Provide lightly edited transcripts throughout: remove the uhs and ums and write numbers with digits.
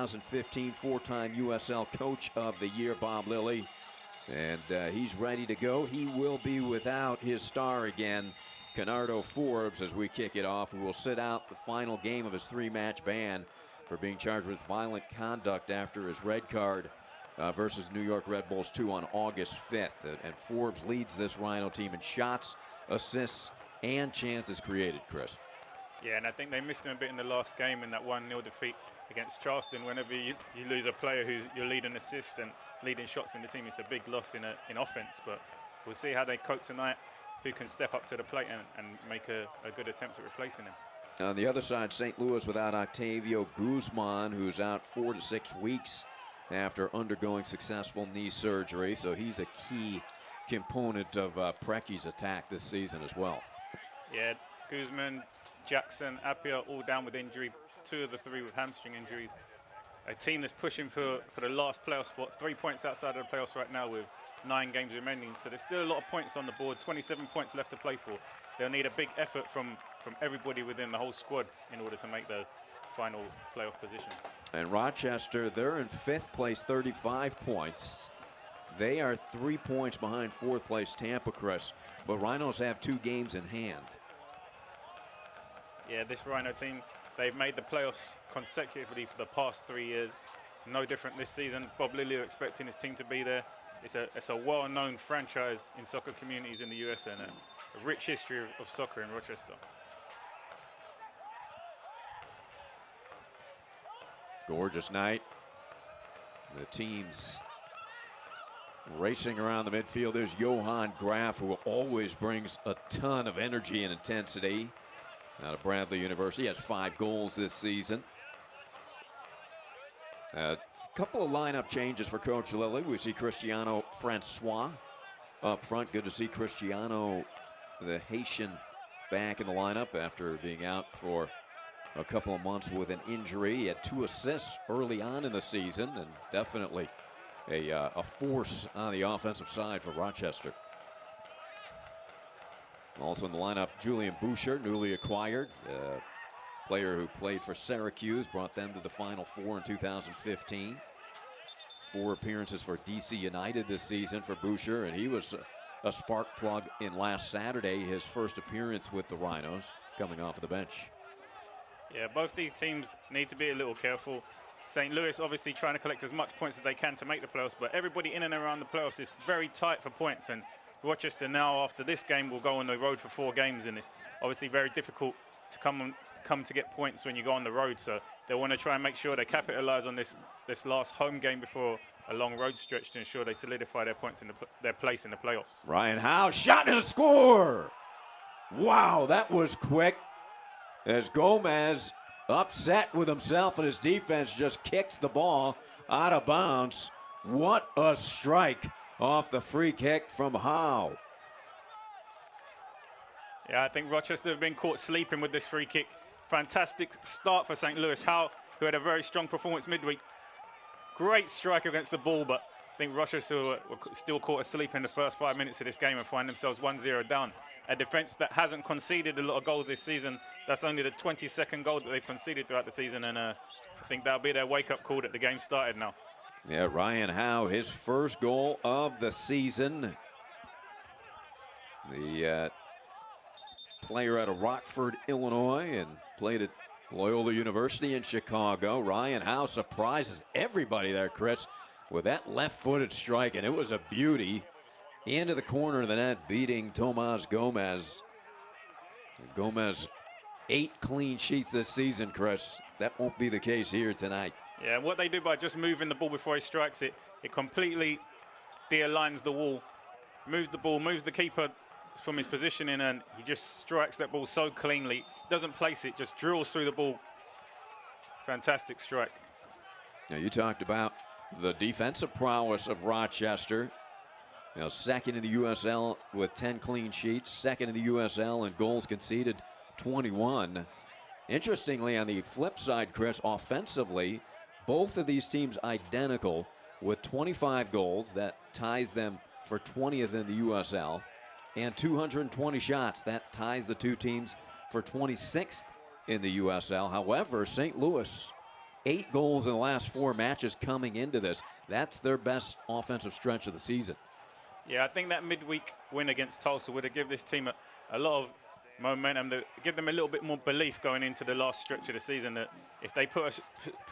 2015 four-time USL Coach of the Year, Bob Lilly. And he's ready to go. He will be without his star again, Kenardo Forbes, as we kick it off, who will sit out the final game of his 3-match ban for being charged with violent conduct after his red card versus New York Red Bulls 2 on August 5th. And Forbes leads this Rhino team in shots, assists, and chances created, Chris. Yeah, and I think they missed him a bit in the last game in that 1-0 defeat against Charleston. Whenever you lose a player who's your leading assist and leading shots in the team, it's a big loss in offense. But we'll see how they cope tonight, who can step up to the plate and make a good attempt at replacing him. On the other side, St. Louis without Octavio Guzman, who's out 4 to 6 weeks after undergoing successful knee surgery. So he's a key component of Precky's attack this season as well. Yeah, Guzman, Jackson, Appiah all down with injury. 2 of the 3 with hamstring injuries. A team that's pushing for the last playoff spot, 3 points outside of the playoffs right now with 9 games remaining. So there's still a lot of points on the board, 27 points left to play for. They'll need a big effort from everybody within the whole squad in order to make those final playoff positions. And Rochester, they're in 5th place, 35 points. They are 3 points behind 4th place Tampa, Chris. But Rhinos have 2 games in hand. Yeah, this Rhino team, they've made the playoffs consecutively for the past 3 years. No different this season. Bob Lilly expecting his team to be there. It's a well-known franchise in soccer communities in the US and a rich history of soccer in Rochester. Gorgeous night. The teams racing around the midfield. There's Johan Graf, who always brings a ton of energy and intensity out of Bradley University. He has 5 goals this season. A couple of lineup changes for Coach Lilly. We see Cristiano Francois up front. Good to see Cristiano, the Haitian, back in the lineup after being out for a couple of months with an injury. He had 2 assists early on in the season and definitely a force on the offensive side for Rochester. Also in the lineup, Julian Boucher, newly acquired, player who played for Syracuse, brought them to the Final Four in 2015. 4 appearances for DC United this season for Boucher, and he was a spark plug in last Saturday, his first appearance with the Rhinos, coming off of the bench. Yeah, both these teams need to be a little careful. St. Louis obviously trying to collect as much points as they can to make the playoffs, but everybody in and around the playoffs is very tight for points, and Rochester now, after this game, will go on the road for 4 games, and it's obviously very difficult to come to get points when you go on the road. So they want to try and make sure they capitalize on this last home game before a long road stretch to ensure they solidify their points in their place in the playoffs. Ryan Howe, shot and a score! Wow, that was quick. As Gomez, upset with himself and his defense, just kicks the ball out of bounds. What a strike off the free kick from Howe. Yeah, I think Rochester have been caught sleeping with this free kick. Fantastic start for St. Louis. Howe, who had a very strong performance midweek. Great strike against the ball, but I think Rochester were still caught asleep in the first 5 minutes of this game and find themselves 1-0 down. A defense that hasn't conceded a lot of goals this season. That's only the 22nd goal that they've conceded throughout the season, and I think that'll be their wake-up call that the game started now. Yeah, Ryan Howe, his first goal of the season. The player out of Rockford, Illinois, and played at Loyola University in Chicago. Ryan Howe surprises everybody there, Chris, with that left-footed strike, and it was a beauty into the corner of the net, beating Tomas Gomez. Gomez, 8 clean sheets this season, Chris. That won't be the case here tonight. Yeah, what they do by just moving the ball before he strikes it, it completely de-aligns the wall, moves the ball, moves the keeper from his positioning, and he just strikes that ball so cleanly. Doesn't place it, just drills through the ball. Fantastic strike. Now, you talked about the defensive prowess of Rochester. Now, second in the USL with 10 clean sheets, second in the USL in goals conceded, 21. Interestingly, on the flip side, Chris, offensively, both of these teams identical with 25 goals. That ties them for 20th in the USL. And 220 shots. That ties the 2 teams for 26th in the USL. However, St. Louis 8 goals in the last 4 matches coming into this. That's their best offensive stretch of the season. Yeah, I think that midweek win against Tulsa would have given this team a lot of momentum, to give them a little bit more belief going into the last stretch of the season, that if they put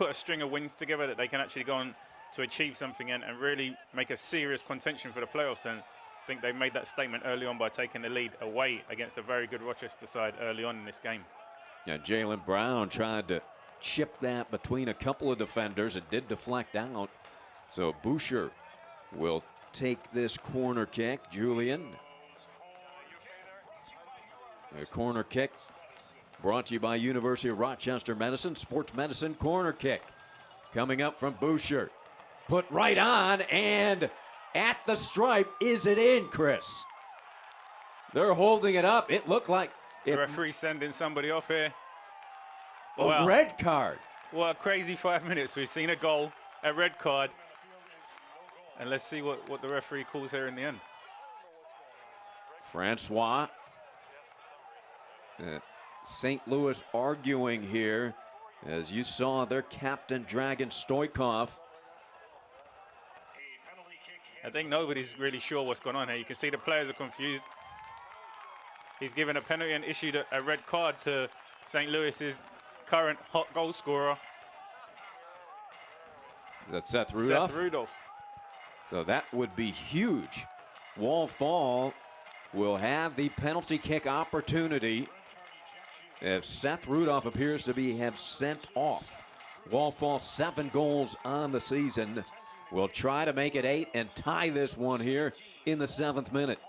a string of wins together, that they can actually go on to achieve something and really make a serious contention for the playoffs. And I think they made that statement early on by taking the lead away against a very good Rochester side early on in this game. Yeah, Jalen Brown tried to chip that between a couple of defenders. It did deflect out. So Boucher will take this corner kick. Julian. A corner kick brought to you by University of Rochester Medicine. Sports Medicine corner kick coming up from Boucher. Put right on, and at the stripe. Is it in, Chris? They're holding it up. It looked like the referee sending somebody off here. A red card. What a crazy 5 minutes. We've seen a goal, a red card. And let's see what the referee calls here in the end. Francois. St. Louis arguing here. As you saw, their captain, Dragan Stoikov. I think nobody's really sure what's going on here. You can see the players are confused. He's given a penalty and issued a red card to St. Louis's current hot goal scorer. That's Seth Rudolph. Seth Rudolph. So that would be huge. Wall-Fall will have the penalty kick opportunity if Seth Rudolph appears to have sent off. Wall-Fall 7 goals on the season. Will try to make it 8 and tie this one here in the 7th minute.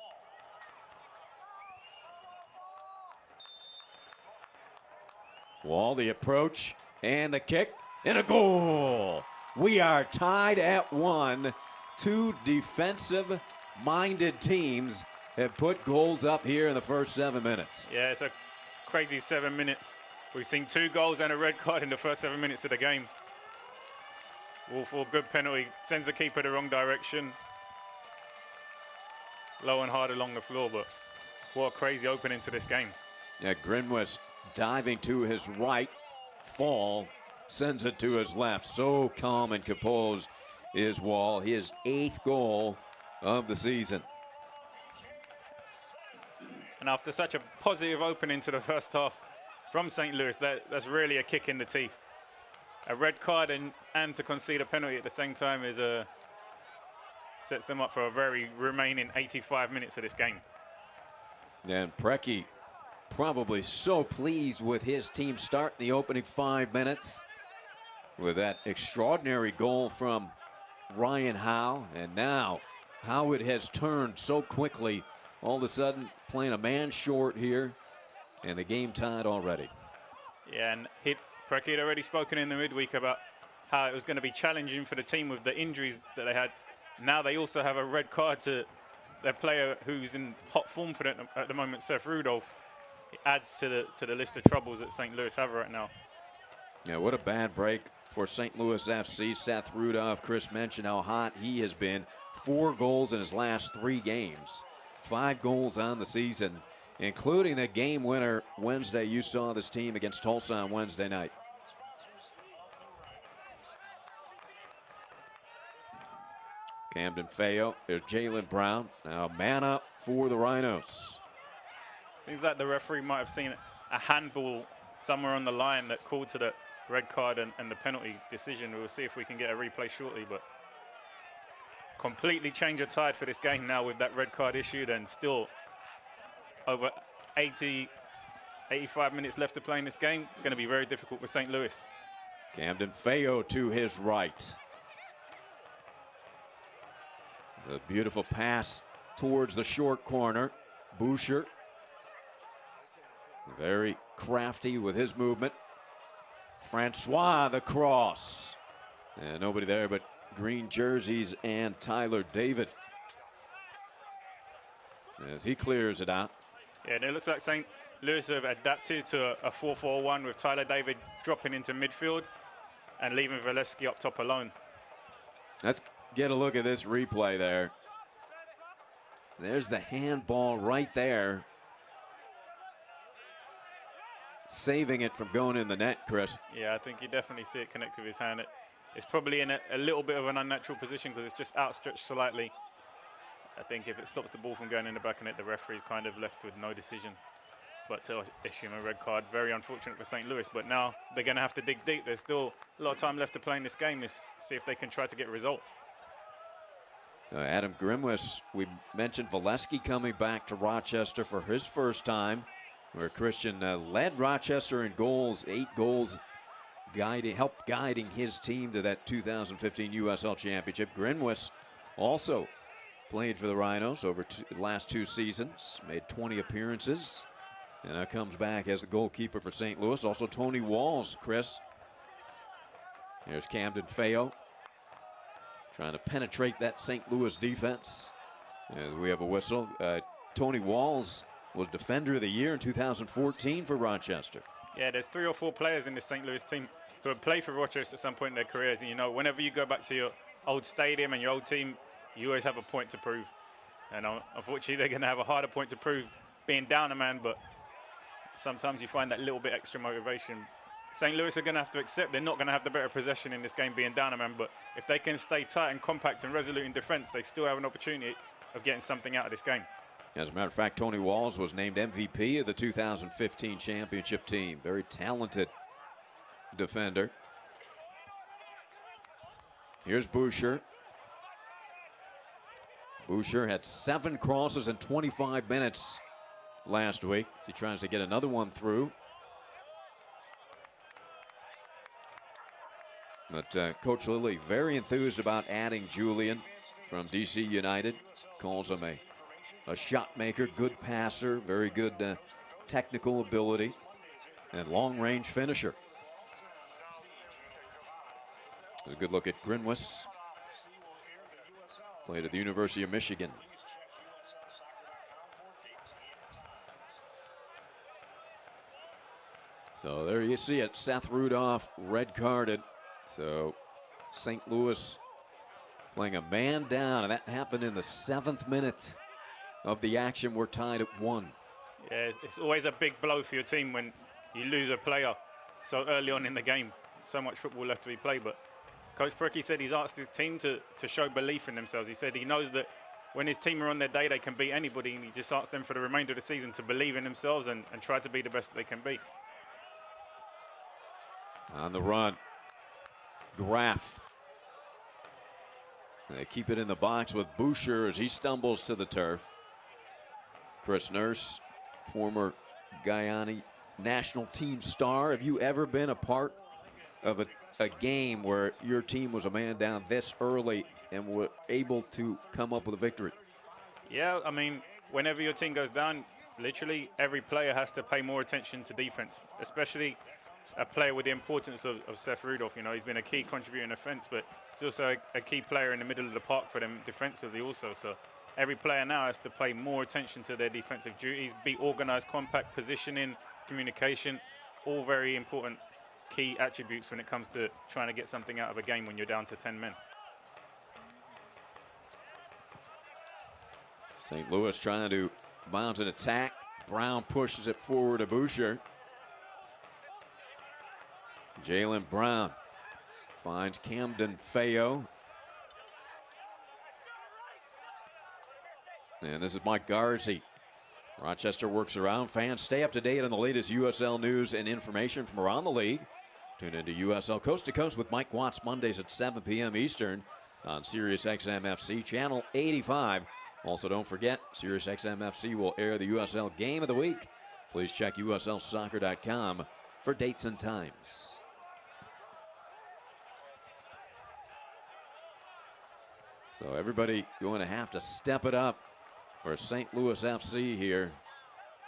Wall, the approach, and the kick, and a goal. We are tied at 1. 2 defensive-minded teams have put goals up here in the first 7 minutes. Yeah, it's a crazy 7 minutes. We've seen 2 goals and a red card in the first 7 minutes of the game. Wall-Fall, good penalty, sends the keeper the wrong direction. Low and hard along the floor, but what a crazy opening to this game. Yeah, Grinwis diving to his right. Fall sends it to his left. So calm and composed is Wall. His 8th goal of the season. And after such a positive opening to the first half from St. Louis, that's really a kick in the teeth. A red card and to concede a penalty at the same time is sets them up for a very remaining 85 minutes of this game. And Preki probably so pleased with his team start in the opening 5 minutes with that extraordinary goal from Ryan Howe. And now how it has turned so quickly. All of a sudden playing a man short here and the game tied already. Yeah, and Preki had already spoken in the midweek about how it was going to be challenging for the team with the injuries that they had. Now they also have a red card to their player who's in hot form for them at the moment, Seth Rudolph. It adds to the list of troubles that St. Louis have right now. Yeah, what a bad break for St. Louis FC. Seth Rudolph, Chris mentioned how hot he has been. 4 goals in his last 3 games. 5 goals on the season, including the game winner Wednesday. You saw this team against Tulsa on Wednesday night. Camden Feo, there's Jalen Brown. Now man up for the Rhinos. Seems like the referee might have seen a handball somewhere on the line that called to the red card and the penalty decision. We'll see if we can get a replay shortly, but completely change of tide for this game now with that red card issued, and still over 85 minutes left to play in this game. Going to be very difficult for St. Louis. Camden Feo to his right. The beautiful pass towards the short corner. Boucher, very crafty with his movement. Francois, the cross. And nobody there but green jerseys and Tyler David as he clears it out. Yeah, and it looks like St. Louis have adapted to a 4-4-1 with Tyler David dropping into midfield and leaving Valesky up top alone. Let's get a look at this replay there. There's the handball right there. saving it from going in the net, Chris. Yeah, I think you definitely see it connect with his hand. It's probably in a little bit of an unnatural position because it's just outstretched slightly. I think if it stops the ball from going in the back of net, the referee's kind of left with no decision but to issue him a red card. Very unfortunate for St. Louis, but now they're going to have to dig deep. There's still a lot of time left to play in this game. Let's see if they can try to get a result. Adam Grimwis, we mentioned Valesky coming back to Rochester for his first time, where Christian led Rochester in goals, 8 goals, helped guiding his team to that 2015 USL Championship. Grimwis also played for the Rhinos over the last 2 seasons, made 20 appearances, and now comes back as the goalkeeper for St. Louis. Also Tony Walls, Chris. Here's Camden Feo trying to penetrate that St. Louis defense. As we have a whistle. Tony Walls was Defender of the Year in 2014 for Rochester. Yeah, there's 3 or 4 players in this St. Louis team who have played for Rochester at some point in their careers. And you know, whenever you go back to your old stadium and your old team, you always have a point to prove. And unfortunately, they're going to have a harder point to prove being down a man, but sometimes you find that little bit extra motivation. St. Louis are going to have to accept they're not going to have the better possession in this game being down a man, but if they can stay tight and compact and resolute in defense, they still have an opportunity of getting something out of this game. As a matter of fact, Tony Walls was named MVP of the 2015 championship team. Very talented defender. Here's Boucher. Boucher had 7 crosses in 25 minutes last week as he tries to get another one through. But Coach Lilly very enthused about adding Julian from DC United. Calls him a shot maker, good passer, very good technical ability, and long-range finisher. A good look at Grinwis. Played at the University of Michigan. So there you see it. Seth Rudolph red carded. So St. Louis playing a man down, and that happened in the 7th minute of the action. We're tied at 1. Yeah, it's always a big blow for your team when you lose a player so early on in the game. So much football left to be played, but Coach Pricky said he's asked his team to show belief in themselves. He said he knows that when his team are on their day, they can beat anybody, and he just asked them for the remainder of the season to believe in themselves and try to be the best that they can be. On the run, Graf. They keep it in the box with Boucher as he stumbles to the turf. Chris Nurse, former Guyana national team star. Have you ever been a part of a game where your team was a man down this early and were able to come up with a victory? Yeah, I mean, whenever your team goes down, literally every player has to pay more attention to defense, especially a player with the importance of Seth Rudolph. You know, he's been a key contributor in offense, but he's also a key player in the middle of the park for them defensively also. So every player now has to pay more attention to their defensive duties, be organized, compact, positioning, communication, all very important key attributes when it comes to trying to get something out of a game when you're down to 10 men. St. Louis trying to mount an attack. Brown pushes it forward to Boucher. Jalen Brown finds Camden Feo. And this is Mike Garzi. Rochester works around. Fans, stay up to date on the latest USL news and information from around the league. Tune into USL Coast to Coast with Mike Watts Mondays at 7 p.m. Eastern on Sirius XM FC Channel 85. Also, don't forget, Sirius XM FC will air the USL Game of the Week. Please check USLsoccer.com for dates and times. So everybody going to have to step it up for St. Louis FC here.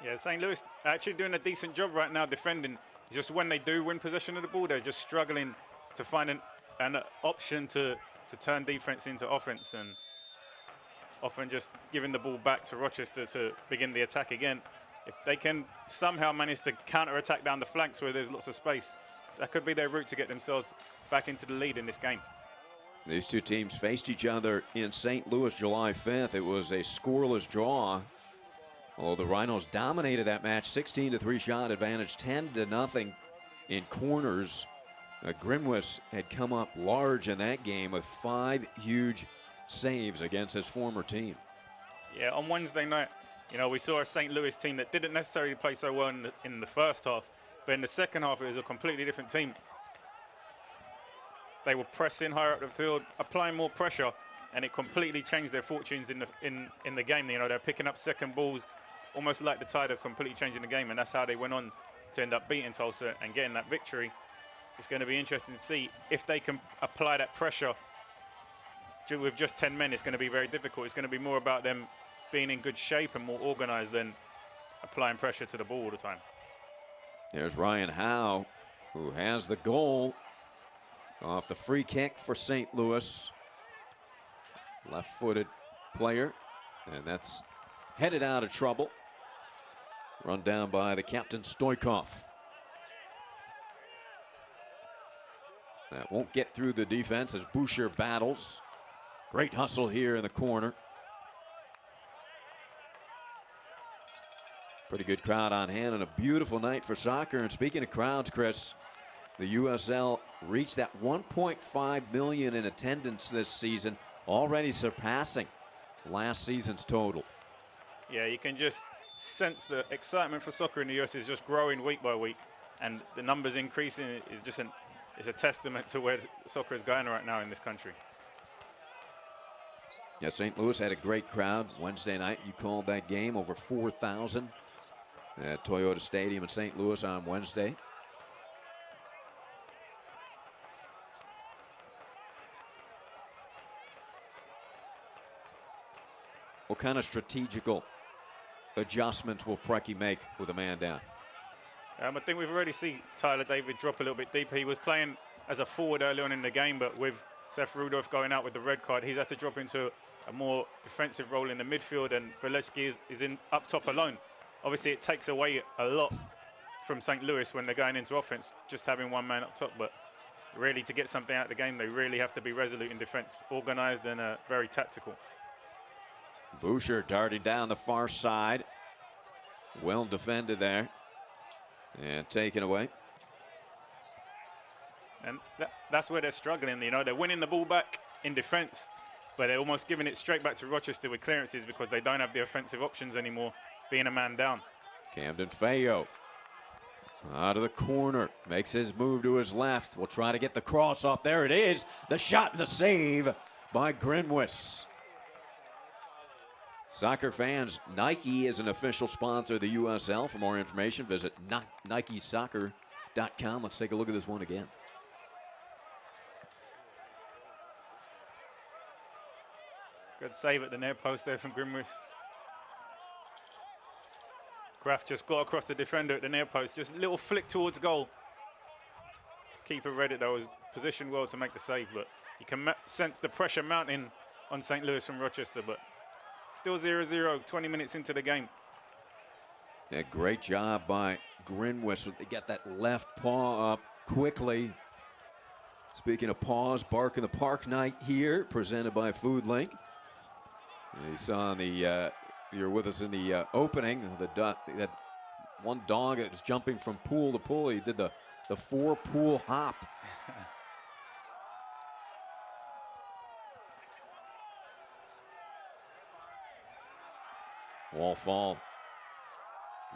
Yeah, St. Louis actually doing a decent job right now defending. Just when they do win possession of the ball, they're just struggling to find an option to turn defense into offense, and often just giving the ball back to Rochester to begin the attack again. If they can somehow manage to counter-attack down the flanks where there's lots of space, that could be their route to get themselves back into the lead in this game. These two teams faced each other in St. Louis July 5th. It was a scoreless draw. Oh, the Rhinos dominated that match, 16-3 shot advantage, 10-0 in corners. Grimwis had come up large in that game with 5 huge saves against his former team. Yeah, on Wednesday night, you know, we saw a St. Louis team that didn't necessarily play so well in the first half, but in the second half it was a completely different team. They were pressing higher up the field, applying more pressure, and it completely changed their fortunes in the game. You know, they're picking up second balls, almost like the tide of completely changing the game, and that's how they went on to end up beating Tulsa and getting that victory. It's going to be interesting to see if they can apply that pressure with just 10 men. It's going to be very difficult. It's going to be more about them being in good shape and more organized than applying pressure to the ball all the time. There's Ryan Howe, who has the goal off the free kick for St. Louis. Left-footed player, and that's headed out of trouble. Run down by the captain, Stoikov. That won't get through the defense as Boucher battles. Great hustle here in the corner. Pretty good crowd on hand and a beautiful night for soccer. And speaking of crowds, Chris, the USL reached that 1.5 million in attendance this season, already surpassing last season's total. Yeah, you can just sense the excitement for soccer in the US is just growing week by week, and the numbers increasing is just it's a testament to where soccer is going right now in this country. Yeah, St. Louis had a great crowd Wednesday night. You called that game, over 4,000 at Toyota Stadium in St. Louis on Wednesday. What kind of strategical adjustments will Preki make with a man down? I think we've already seen Tyler David drop a little bit deeper. He was playing as a forward early on in the game, but with Seth Rudolph going out with the red card, he's had to drop into a more defensive role in the midfield, and Valesky is in up top alone. Obviously, it takes away a lot from St. Louis when they're going into offense, just having one man up top. But really, to get something out of the game, they really have to be resolute in defense, organized and very tactical. Boucher darting down the far side. Well defended there. And taken away. And that's where they're struggling. You know, they're winning the ball back in defense, but they're almost giving it straight back to Rochester with clearances because they don't have the offensive options anymore, being a man down. Camden Feo out of the corner, makes his move to his left. Will try to get the cross off. There it is. The shot and the save by Grimwis. Soccer fans, Nike is an official sponsor of the USL. For more information, visit NikeSoccer.com. Let's take a look at this one again. Good save at the near post there from Grimwis. Graf just got across the defender at the near post. Just a little flick towards goal. Keeper read it, though, was positioned well to make the save, but you can sense the pressure mounting on St. Louis from Rochester, but still 0-0, 20 minutes into the game. Yeah, great job by Grimwis. They get that left paw up quickly. Speaking of paws, Bark in the Park night here, presented by Food Link. You saw in the, you're with us in the opening, that one dog that was jumping from pool to pool. He did the 4-pool hop. Wallfall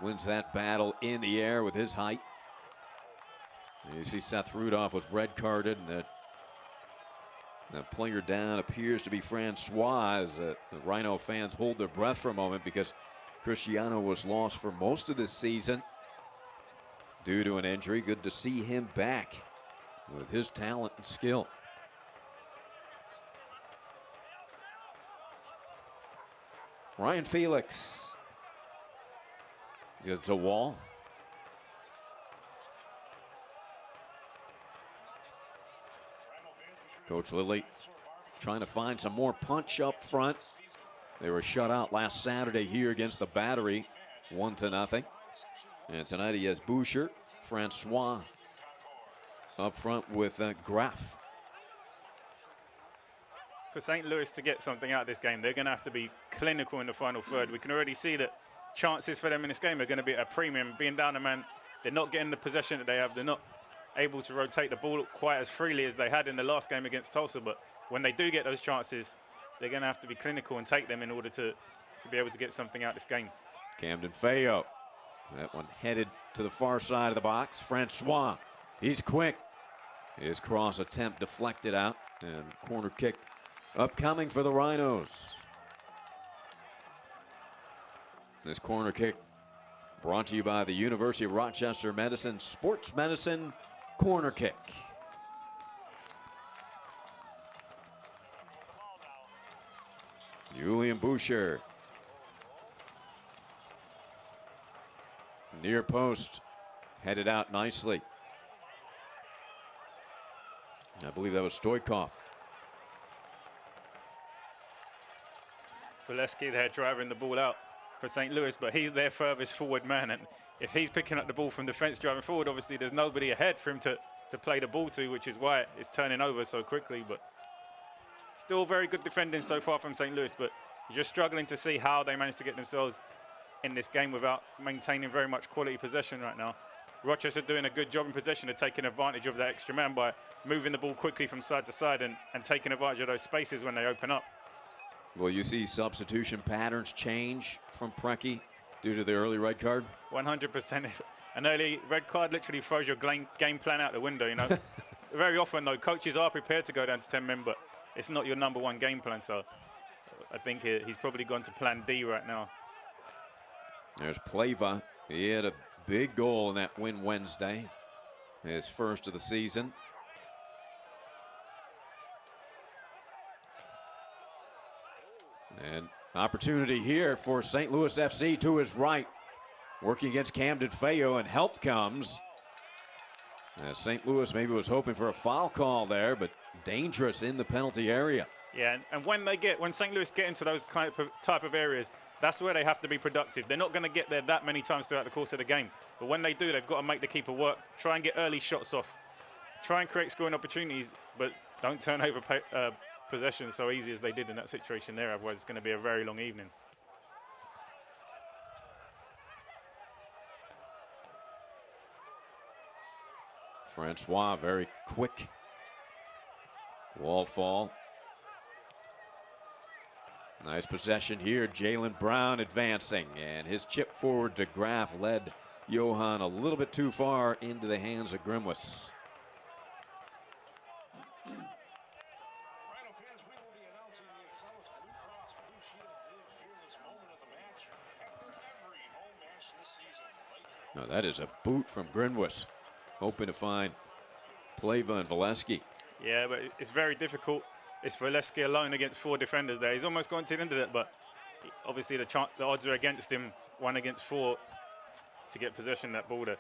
wins that battle in the air with his height. And you see Seth Rudolph was red carded, and that player down appears to be Francois, as the Rhino fans hold their breath for a moment because Cristiano was lost for most of this season due to an injury. Good to see him back with his talent and skill. Ryan Felix gets a wall. Coach Lilly trying to find some more punch up front. They were shut out last Saturday here against the Battery, 1-0. And tonight he has Boucher, Francois up front with Graf. For St. Louis to get something out of this game, they're going to have to be clinical in the final third. We can already see that chances for them in this game are going to be at a premium. Being down a man, they're not getting the possession that they have. They're not able to rotate the ball quite as freely as they had in the last game against Tulsa. But when they do get those chances, they're going to have to be clinical and take them in order to be able to get something out of this game. Camden Feo. That one headed to the far side of the box. Francois, he's quick. His cross attempt deflected out, and corner kick upcoming for the Rhinos. This corner kick brought to you by the University of Rochester Medicine Sports Medicine corner kick. Julian Boucher. Near post, headed out nicely. I believe that was Stoikov. Valesky there driving the ball out for St. Louis, but he's their furthest forward man. And if he's picking up the ball from defense driving forward, obviously there's nobody ahead for him to play the ball to, which is why it's turning over so quickly. But still very good defending so far from St. Louis, but you're just struggling to see how they managed to get themselves in this game without maintaining very much quality possession right now. Rochester doing a good job in possession of taking advantage of that extra man by moving the ball quickly from side to side and taking advantage of those spaces when they open up. Will you see substitution patterns change from Preki due to the early red card? 100%. An early red card literally throws your game plan out the window, you know. Very often, though, coaches are prepared to go down to 10 men, but it's not your #1 game plan. So I think he's probably gone to plan D right now. There's Pleva. He had a big goal in that win Wednesday, his first of the season. And opportunity here for St. Louis FC to his right, working against Camden Feo, and help comes. St. Louis maybe was hoping for a foul call there, but dangerous in the penalty area. Yeah, and when St. Louis get into those type of areas, that's where they have to be productive. They're not going to get there that many times throughout the course of the game. But when they do, they've got to make the keeper work, try and get early shots off, try and create scoring opportunities, but don't turn over possession so easy as they did in that situation there. Otherwise, it's going to be a very long evening. Francois, very quick. Wall fall. Nice possession here. Jalen Brown advancing, and his chip forward to Graf led Johan a little bit too far into the hands of Grimwis. Now that is a boot from Grimwis, hoping to find Pleva and Valesky. Yeah, but it's very difficult. It's Valesky alone against 4 defenders there. He's almost gone to the end of it, but obviously the odds are against him, 1 against 4, to get possession of that ball there.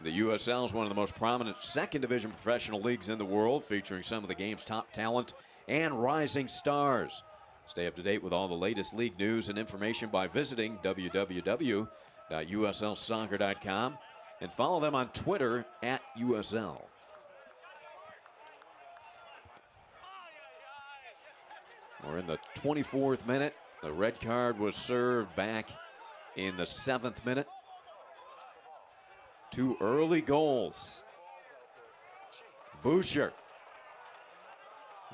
The USL is one of the most prominent second division professional leagues in the world, featuring some of the game's top talent and rising stars. Stay up to date with all the latest league news and information by visiting www.uslsoccer.com and follow them on Twitter @USL. We're in the 24th minute. The red card was served back in the 7th minute. 2 early goals. Boucher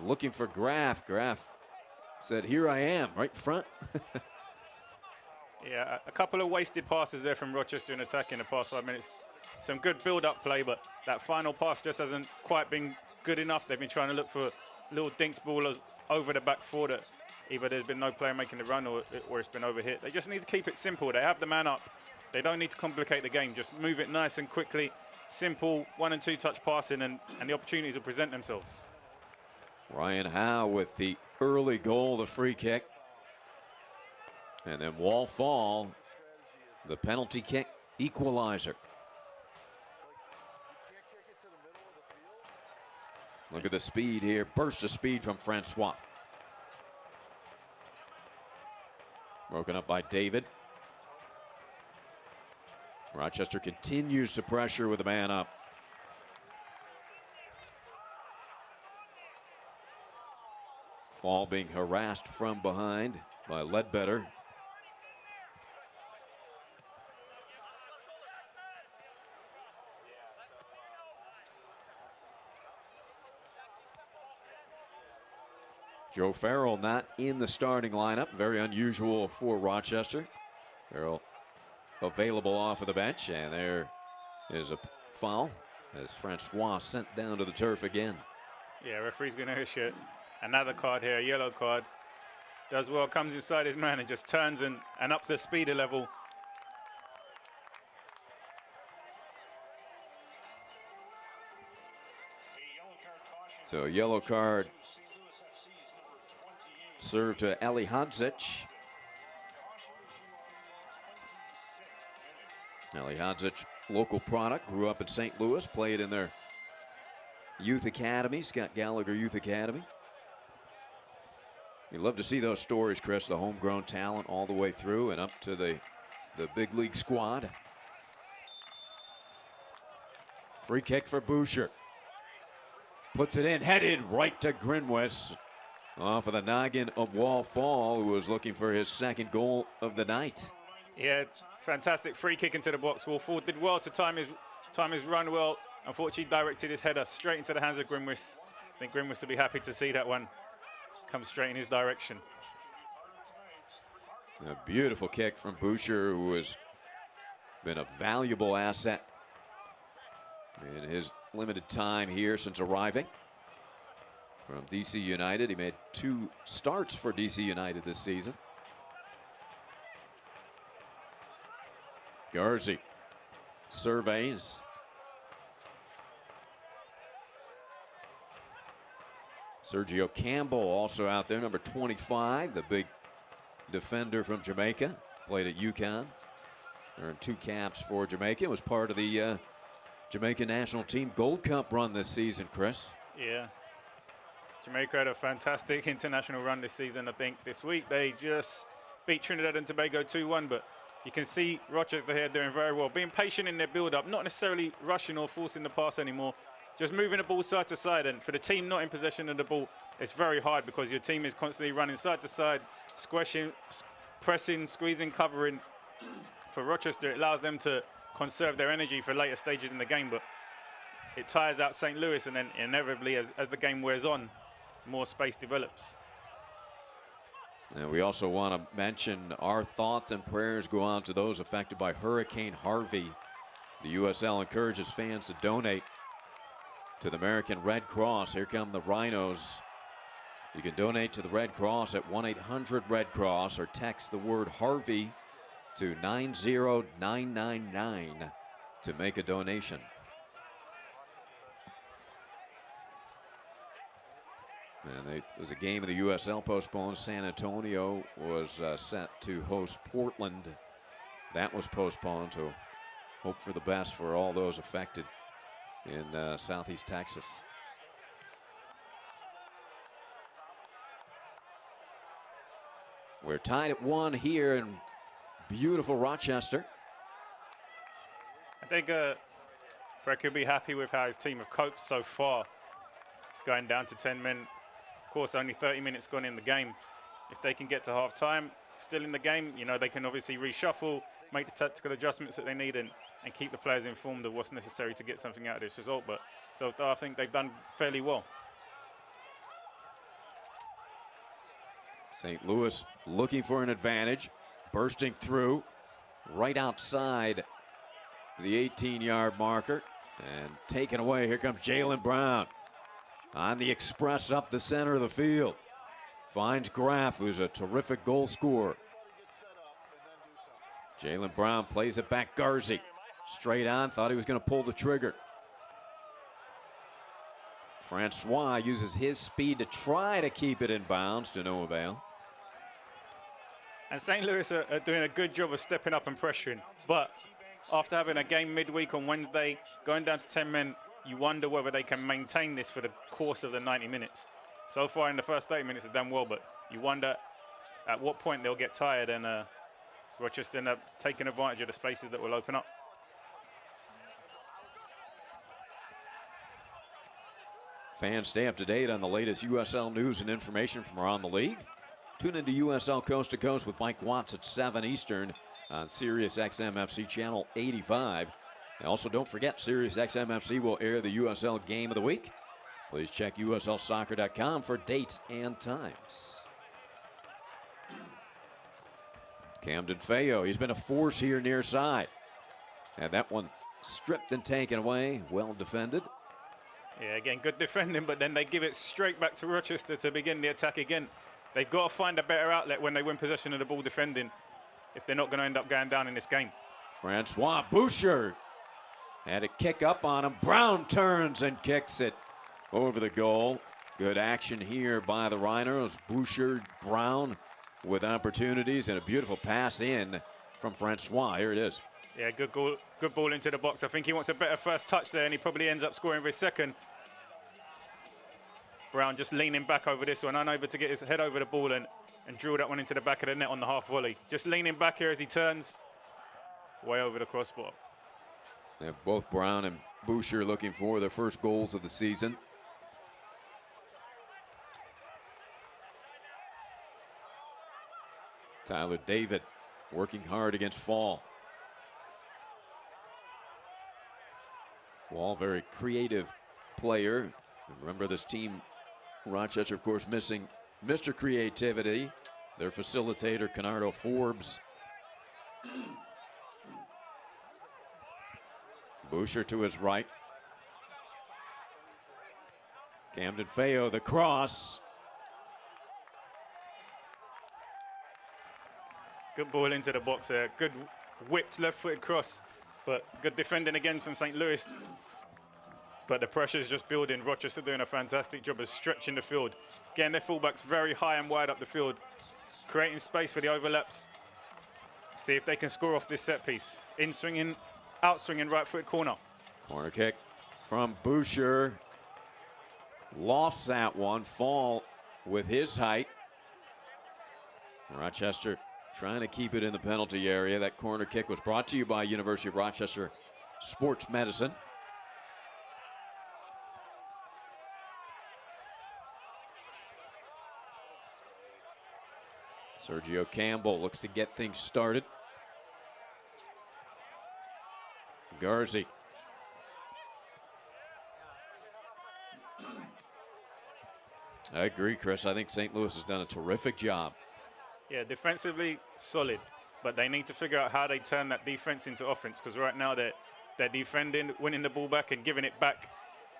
looking for Graf. Graf said, "Here I am," right in front. Yeah, a couple of wasted passes there from Rochester in attack in the past 5 minutes. Some good build-up play, but that final pass just hasn't quite been good enough. They've been trying to look for little dinks ballers over the back four that either there's been no player making the run or it's been overhit. They just need to keep it simple. They have the man up. They don't need to complicate the game. Just move it nice and quickly. Simple 1- and 2-touch passing, and the opportunities will present themselves. Ryan Howe with the early goal, the free kick. And then Wall Fall, the penalty kick equalizer. Look at the speed here. Burst of speed from Francois. Broken up by David. Rochester continues to pressure with the man up. Fall being harassed from behind by Ledbetter. Joe Farrell not in the starting lineup. Very unusual for Rochester. Farrell available off of the bench, and there is a foul as Francois sent down to the turf again. Yeah, referee's going to issue another card here, a yellow card. Does well, comes inside his man and just turns and ups the speed level. So a yellow card served to Ali Hodzic. Ali Hodzic, local product, grew up in St. Louis, played in their youth academy, Scott Gallagher Youth Academy. You love to see those stories, Chris, the homegrown talent all the way through and up to the big league squad. Free kick for Boucher. Puts it in, headed right to Grinwis. Off of the noggin of Wall Fall, who was looking for his second goal of the night. Yeah, fantastic free kick into the box. Wall Fall did well to time his run well. Unfortunately, directed his header straight into the hands of Grinwis. I think Grinwis will be happy to see that one come straight in his direction. A beautiful kick from Boucher, who has been a valuable asset in his limited time here since arriving from DC United. He made 2 starts for DC United this season. Garzi surveys. Sergio Campbell also out there, number 25, the big defender from Jamaica. Played at UConn. Earned 2 caps for Jamaica. Was part of the Jamaican national team Gold Cup run this season, Chris. Yeah. Jamaica had a fantastic international run this season. I think this week they just beat Trinidad and Tobago 2-1, but you can see Rochester here doing very well, being patient in their build-up, not necessarily rushing or forcing the pass anymore, just moving the ball side to side. And for the team not in possession of the ball, it's very hard because your team is constantly running side to side, squashing, pressing, squeezing, covering. For Rochester, it allows them to conserve their energy for later stages in the game, but it tires out St. Louis, and then inevitably, as the game wears on, more space develops. And we also want to mention our thoughts and prayers go out to those affected by Hurricane Harvey. The USL encourages fans to donate to the American Red Cross. Here come the Rhinos. You can donate to the Red Cross at 1-800-RED-CROSS or text the word Harvey to 90999 to make a donation. And there's a game of the USL postponed. San Antonio was set to host Portland. That was postponed, to hope for the best for all those affected in Southeast Texas. We're tied at 1 here in beautiful Rochester. I think Brett could be happy with how his team have coped so far, going down to 10 men. Of course, only 30 minutes gone in the game. If they can get to half-time, still in the game, you know, they can obviously reshuffle, make the tactical adjustments that they need, and keep the players informed of what's necessary to get something out of this result. But so far, I think they've done fairly well. St. Louis looking for an advantage, bursting through right outside the 18-yard marker and taken away. Here comes Jalen Brown on the express up the center of the field. Finds Graf, who's a terrific goal scorer. Jalen Brown plays it back. Garzi straight on, thought he was going to pull the trigger. Francois uses his speed to try to keep it in bounds, to no avail. And St. Louis are doing a good job of stepping up and pressuring. But after having a game midweek on Wednesday, going down to 10 men, you wonder whether they can maintain this for the course of the 90 minutes. So far in the first 30 minutes, they've done well, but you wonder at what point they'll get tired and Rochester end up taking advantage of the spaces that will open up. Fans, stay up to date on the latest USL news and information from around the league. Tune into USL Coast to Coast with Mike Watts at 7 Eastern on Sirius XM FC Channel 85. And also, don't forget, Sirius XM FC will air the USL Game of the Week. Please check USLsoccer.com for dates and times. Camden Feo, he's been a force here near side. And that one stripped and taken away, well defended. Yeah, again, good defending, but then they give it straight back to Rochester to begin the attack again. They've got to find a better outlet when they win possession of the ball defending if they're not going to end up going down in this game. Francois Boucher had a kick up on him. Brown turns and kicks it over the goal. Good action here by the Rhinos. Boucher, Brown with opportunities and a beautiful pass in from Francois. Here it is. Yeah, good goal, good ball into the box. I think he wants a better first touch there, and he probably ends up scoring for his second. Brown just leaning back over this one, unable to get his head over the ball and drill that one into the back of the net on the half volley. Just leaning back here as he turns way over the crossbar. Yeah, both Brown and Boucher looking for their first goals of the season. Tyler David working hard against Fall. Wall, very creative player. Remember this team, Rochester, of course, missing Mr. Creativity, their facilitator, Canardo Forbes. Boucher to his right. Camden Feo, the cross. Good ball into the box there. Good whipped left-footed cross, but good defending again from St. Louis. But the pressure's just building. Rochester doing a fantastic job of stretching the field. Getting their fullbacks very high and wide up the field, creating space for the overlaps. See if they can score off this set piece. In swinging, out swinging right-footed corner. Corner kick from Boucher. Lofts that one. Fall with his height. Rochester trying to keep it in the penalty area. That corner kick was brought to you by University of Rochester Sports Medicine. Sergio Campbell looks to get things started. Garzi. I agree, Chris. I think St. Louis has done a terrific job. Yeah, defensively solid, but they need to figure out how they turn that defense into offense, because right now they're defending, winning the ball back and giving it back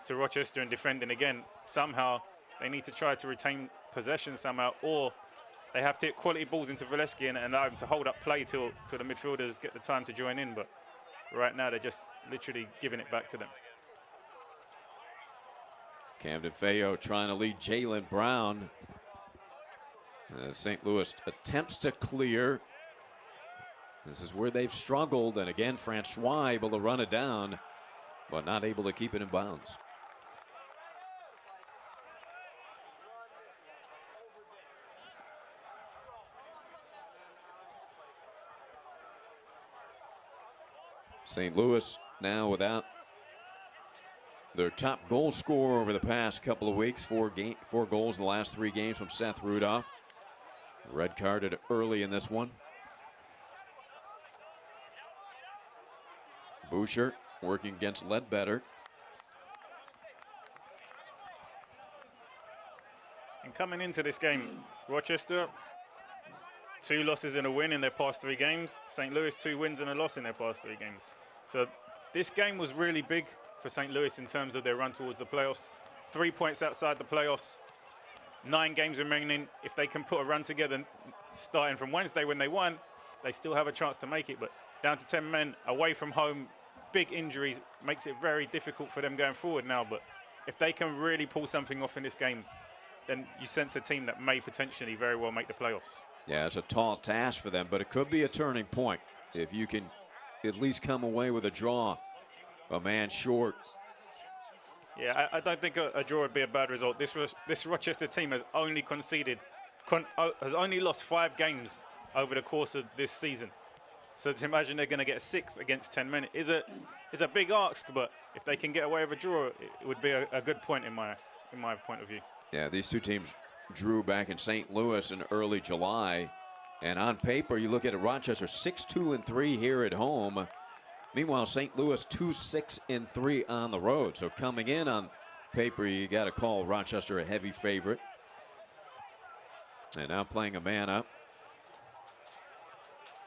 to Rochester and defending again. Somehow they need to try to retain possession somehow, or they have to hit quality balls into Valesky and allow him to hold up play till the midfielders get the time to join in. But right now they're just literally giving it back to them. Camden Feo trying to lead Jalen Brown. St. Louis attempts to clear. This is where they've struggled. And again, Francois able to run it down, but not able to keep it in bounds. St. Louis now without their top goal scorer over the past couple of weeks. Four goals in the last 3 games from Seth Rudolph. Red carded early in this one. Boucher working against Ledbetter. And coming into this game, Rochester, 2 losses and a win in their past 3 games. St. Louis, 2 wins and a loss in their past 3 games. So this game was really big for St. Louis in terms of their run towards the playoffs. 3 points outside the playoffs, 9 games remaining. If they can put a run together starting from Wednesday when they won, they still have a chance to make it. But down to 10 men, away from home, big injuries, makes it very difficult for them going forward now. But if they can really pull something off in this game, then you sense a team that may potentially very well make the playoffs. Yeah, it's a tall task for them, but it could be a turning point if you can at least come away with a draw, a man short. Yeah, I don't think a draw would be a bad result. This Rochester team has only has only lost 5 games over the course of this season. So to imagine they're going to get 6th against 10 men is a big ask, but if they can get away with a draw, it would be a good point in my point of view. Yeah, these 2 teams drew back in St. Louis in early July, and on paper you look at it, Rochester 6-2-3 here at home. Meanwhile, St. Louis 2-6-3 on the road. So coming in on paper, you got to call Rochester a heavy favorite. And now playing a man up.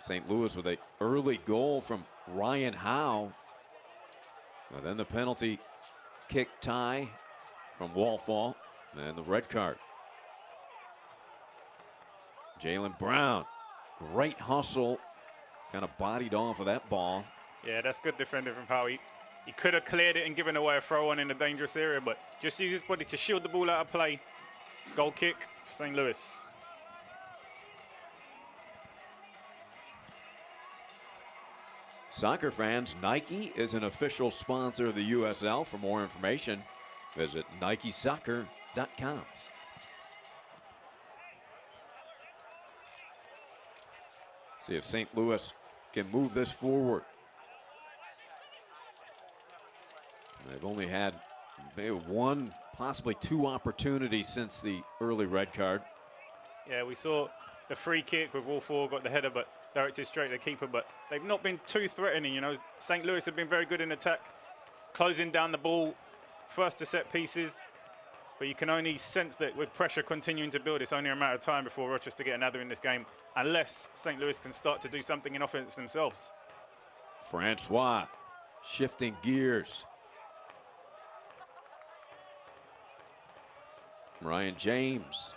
St. Louis with an early goal from Ryan Howe. And then the penalty kick tie from Wallfall. And the red card. Jalen Brown, great hustle. Kind of bodied off of that ball. Yeah, that's good defending from Howe. He could have cleared it and given away a throw on in a dangerous area, but just use his body to shield the ball out of play. Goal kick for St. Louis. Soccer fans, Nike is an official sponsor of the USL. For more information, visit NikeSoccer.com. See if St. Louis can move this forward. They've only had maybe one, possibly two opportunities since the early red card. Yeah, we saw the free kick with Wallfall, got the header, but directed straight to the keeper. But they've not been too threatening. You know, St. Louis have been very good in attack, closing down the ball, first to set pieces. But you can only sense that with pressure continuing to build, it's only a matter of time before Rochester get another in this game, unless St. Louis can start to do something in offense themselves. Francois shifting gears. Ryan James.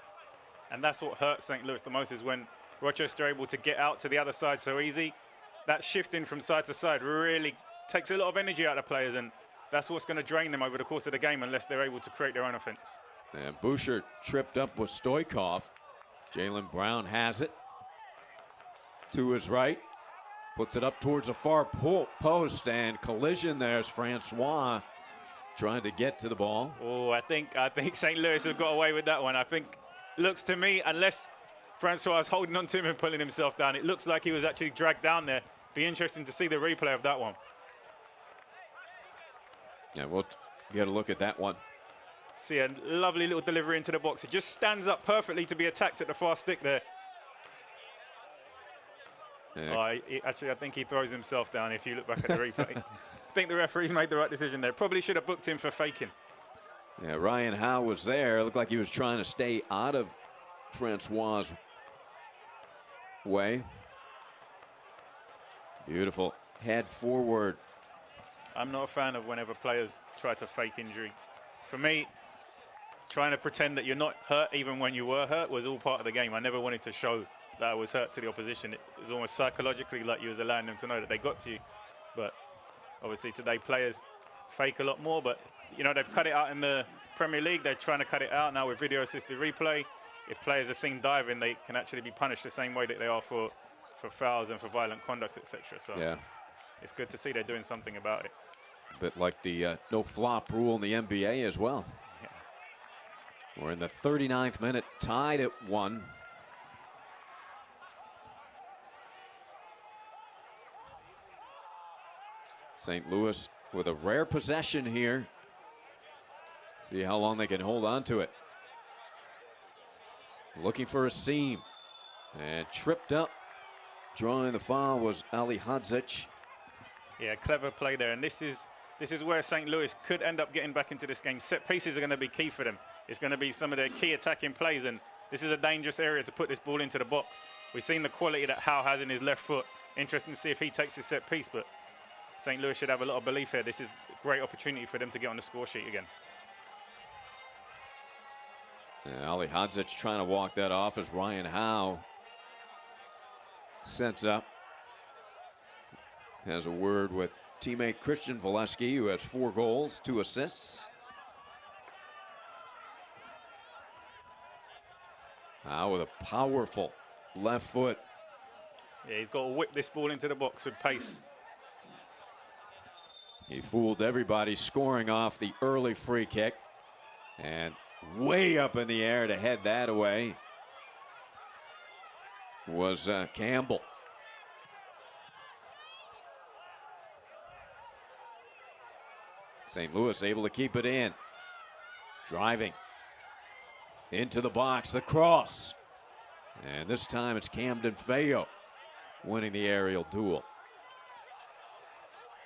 And that's what hurts St. Louis the most, is when Rochester are able to get out to the other side so easy. That shifting from side to side really takes a lot of energy out of players, and that's what's going to drain them over the course of the game unless they're able to create their own offense. And Boucher tripped up with Stoikov. Jalen Brown has it to his right. Puts it up towards the far post, and collision there as Francois trying to get to the ball. Oh, I think St. Louis have got away with that one. I think, looks to me, unless Francois is holding on to him and pulling himself down, it looks like he was actually dragged down there. Be interesting to see the replay of that one. Yeah, we'll get a look at that one. See a lovely little delivery into the box. It just stands up perfectly to be attacked at the far stick there. Yeah. Actually, I think he throws himself down if you look back at the replay. I think the referee's made the right decision there. Probably should have booked him for faking. Yeah, Ryan Howe was there. It looked like he was trying to stay out of Francois' way. Beautiful head forward. I'm not a fan of whenever players try to fake injury. For me, trying to pretend that you're not hurt even when you were hurt was all part of the game. I never wanted to show that I was hurt to the opposition. It was almost psychologically like you was allowing them to know that they got to you. But obviously today players fake a lot more, but you know, they've cut it out in the Premier League. They're trying to cut it out now with video assisted replay. If players are seen diving, they can actually be punished the same way that they are for fouls and for violent conduct, etc. So yeah, it's good to see they're doing something about it. A bit like the no flop rule in the NBA as well. Yeah. We're in the 39th minute, tied at 1. St. Louis with a rare possession here. See how long they can hold on to it. Looking for a seam. And tripped up. Drawing the foul was Ali Hadzic. Yeah, clever play there. And this is where St. Louis could end up getting back into this game. Set pieces are going to be key for them. It's going to be some of their key attacking plays. And this is a dangerous area to put this ball into the box. We've seen the quality that Howe has in his left foot. Interesting to see if he takes his set piece. But St. Louis should have a lot of belief here. This is a great opportunity for them to get on the score sheet again. Yeah, Ali Hadzic trying to walk that off as Ryan Howe sets up. Has a word with teammate Christian Valesky, who has 4 goals, 2 assists. Howe with a powerful left foot. Yeah, he's got to whip this ball into the box with pace. He fooled everybody scoring off the early free kick. And way up in the air to head that away was Campbell. St. Louis able to keep it in. Driving into the box, the cross. And this time it's Camden Feo winning the aerial duel.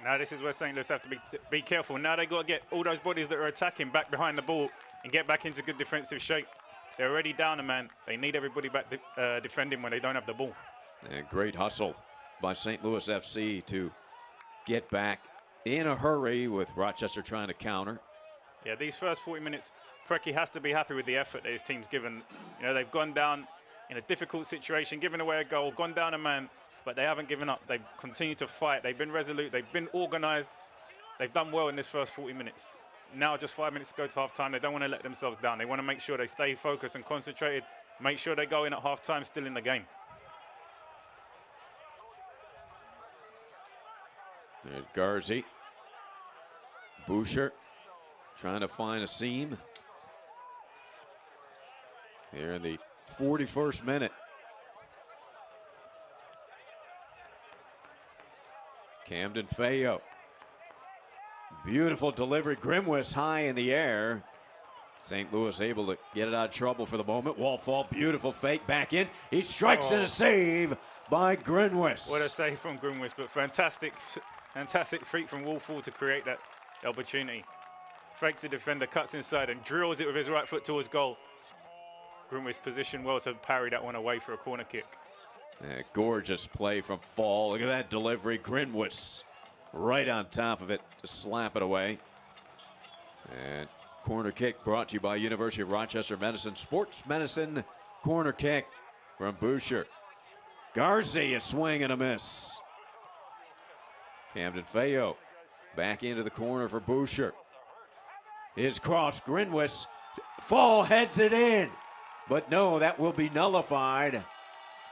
Now this is where St. Louis have to be careful. Now they got to get all those bodies that are attacking back behind the ball and get back into good defensive shape. They're already down a man. They need everybody back defending when they don't have the ball. And great hustle by St. Louis FC to get back in a hurry with Rochester trying to counter. Yeah, these first 40 minutes, Preki has to be happy with the effort that his team's given. You know, they've gone down in a difficult situation, given away a goal, gone down a man, but they haven't given up. They've continued to fight. They've been resolute. They've been organised. They've done well in this first 40 minutes. Now just 5 minutes to go to half-time. They don't want to let themselves down. They want to make sure they stay focused and concentrated, make sure they go in at half-time still in the game. There's Garzi. Boucher trying to find a seam. Here in the 41st minute. Camden Feo. Beautiful delivery. Grimwis high in the air. St. Louis able to get it out of trouble for the moment. Wall fall, beautiful fake back in. He strikes and a save by Grimwis. What a save from Grimwis, but fantastic feat from Wolfall to create that opportunity. Fakes the defender, cuts inside and drills it with his right foot towards goal. Grimwis positioned well to parry that one away for a corner kick. Gorgeous play from Fall. Look at that delivery. Grimwis right on top of it to slap it away. And corner kick brought to you by University of Rochester Medicine. Sports Medicine corner kick from Boucher. Garzi, a swing and a miss. Camden Feo back into the corner for Boucher. His cross, Grimwis. Fall heads it in. But no, that will be nullified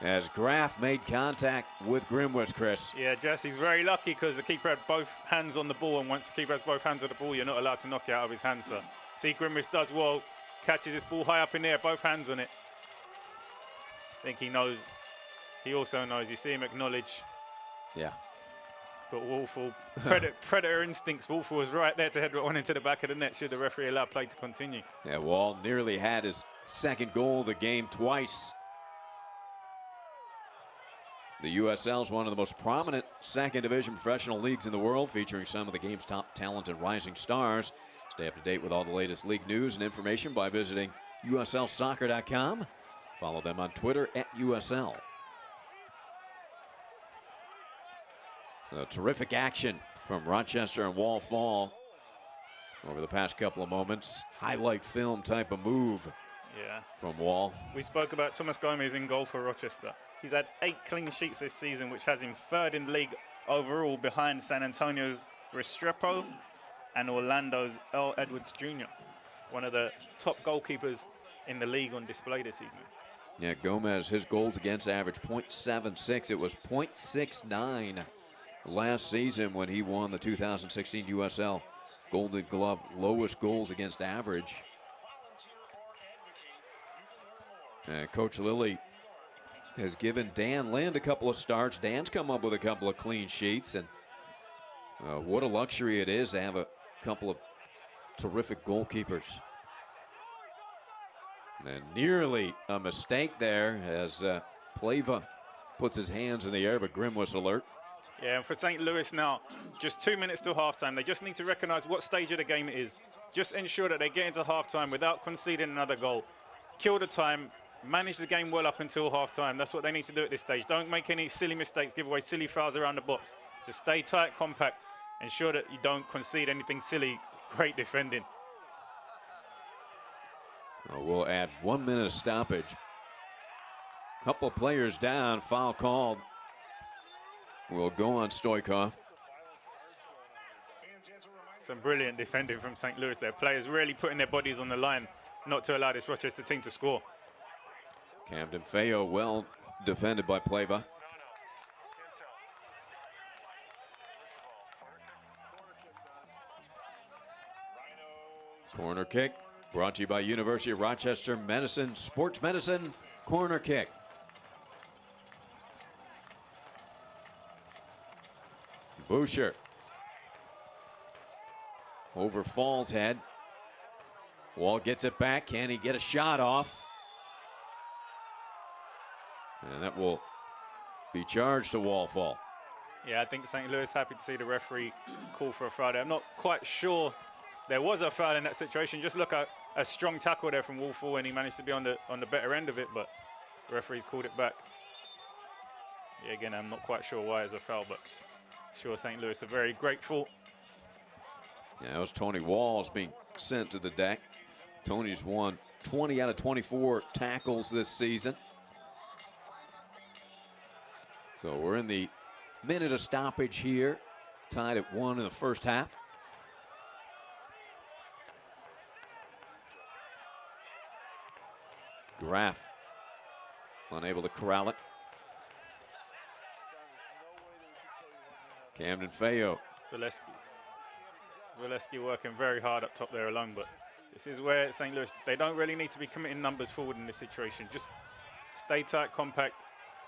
as Graf made contact with Grimwis, Chris. Yeah, Jesse's very lucky because the keeper had both hands on the ball, and once the keeper has both hands on the ball, you're not allowed to knock it out of his hands. So see, Grimwis does well, catches this ball high up in the air, both hands on it. I think he knows. He also knows. You see him acknowledge. Yeah. But Wolfall, predator instincts. Wolfall was right there to head one into the back of the net should the referee allow play to continue. Yeah, Wall nearly had his second goal of the game twice. The USL is one of the most prominent second division professional leagues in the world, featuring some of the game's top talent and rising stars. Stay up to date with all the latest league news and information by visiting uslsoccer.com. Follow them on Twitter @USL. Terrific action from Rochester and Wall Fall over the past couple of moments. Highlight film type of move from Wall. We spoke about Thomas Gomez in goal for Rochester. He's had 8 clean sheets this season, which has him 3rd in the league overall behind San Antonio's Restrepo and Orlando's Earl Edwards Jr., one of the top goalkeepers in the league on display this evening. Yeah, Gomez, his goals against average .76. It was .69 last season when he won the 2016 USL Golden Glove, lowest goals against average. Coach Lilly has given Dan Lind a couple of starts. Dan's come up with a couple of clean sheets, and what a luxury it is to have a couple of terrific goalkeepers. And nearly a mistake there as Pleva puts his hands in the air, but Grimwis alert. Yeah, and for St. Louis now, just 2 minutes till halftime. They just need to recognize what stage of the game it is. Just ensure that they get into halftime without conceding another goal. Kill the time, manage the game well up until halftime. That's what they need to do at this stage. Don't make any silly mistakes, give away silly fouls around the box. Just stay tight, compact, ensure that you don't concede anything silly. Great defending. We'll add 1 minute of stoppage. Couple of players down, foul called. Will go on Stoikov. Some brilliant defending from St. Louis there. Players really putting their bodies on the line not to allow this Rochester team to score. Camden Feo well defended by Pleva. Corner kick brought to you by University of Rochester Medicine, Sports Medicine, corner kick. Boucher over Fall's head. Wall gets it back. Can he get a shot off? And that will be charged to Wall Fall. Yeah, I think St. Louis happy to see the referee call for a foul there. I'm not quite sure there was a foul in that situation. Just look at a strong tackle there from Wolfall, and he managed to be on the better end of it, but the referee's called it back. Yeah, again, I'm not quite sure why it's a foul, but sure St. Louis are very grateful. Yeah, it was Tony Walls being sent to the deck. Tony's won 20 out of 24 tackles this season. So we're in the minute of stoppage here, tied at 1 in the first half. Graf unable to corral it. Camden Feo. Valesky working very hard up top there alone, but this is where St. Louis, they don't really need to be committing numbers forward in this situation. Just stay tight, compact,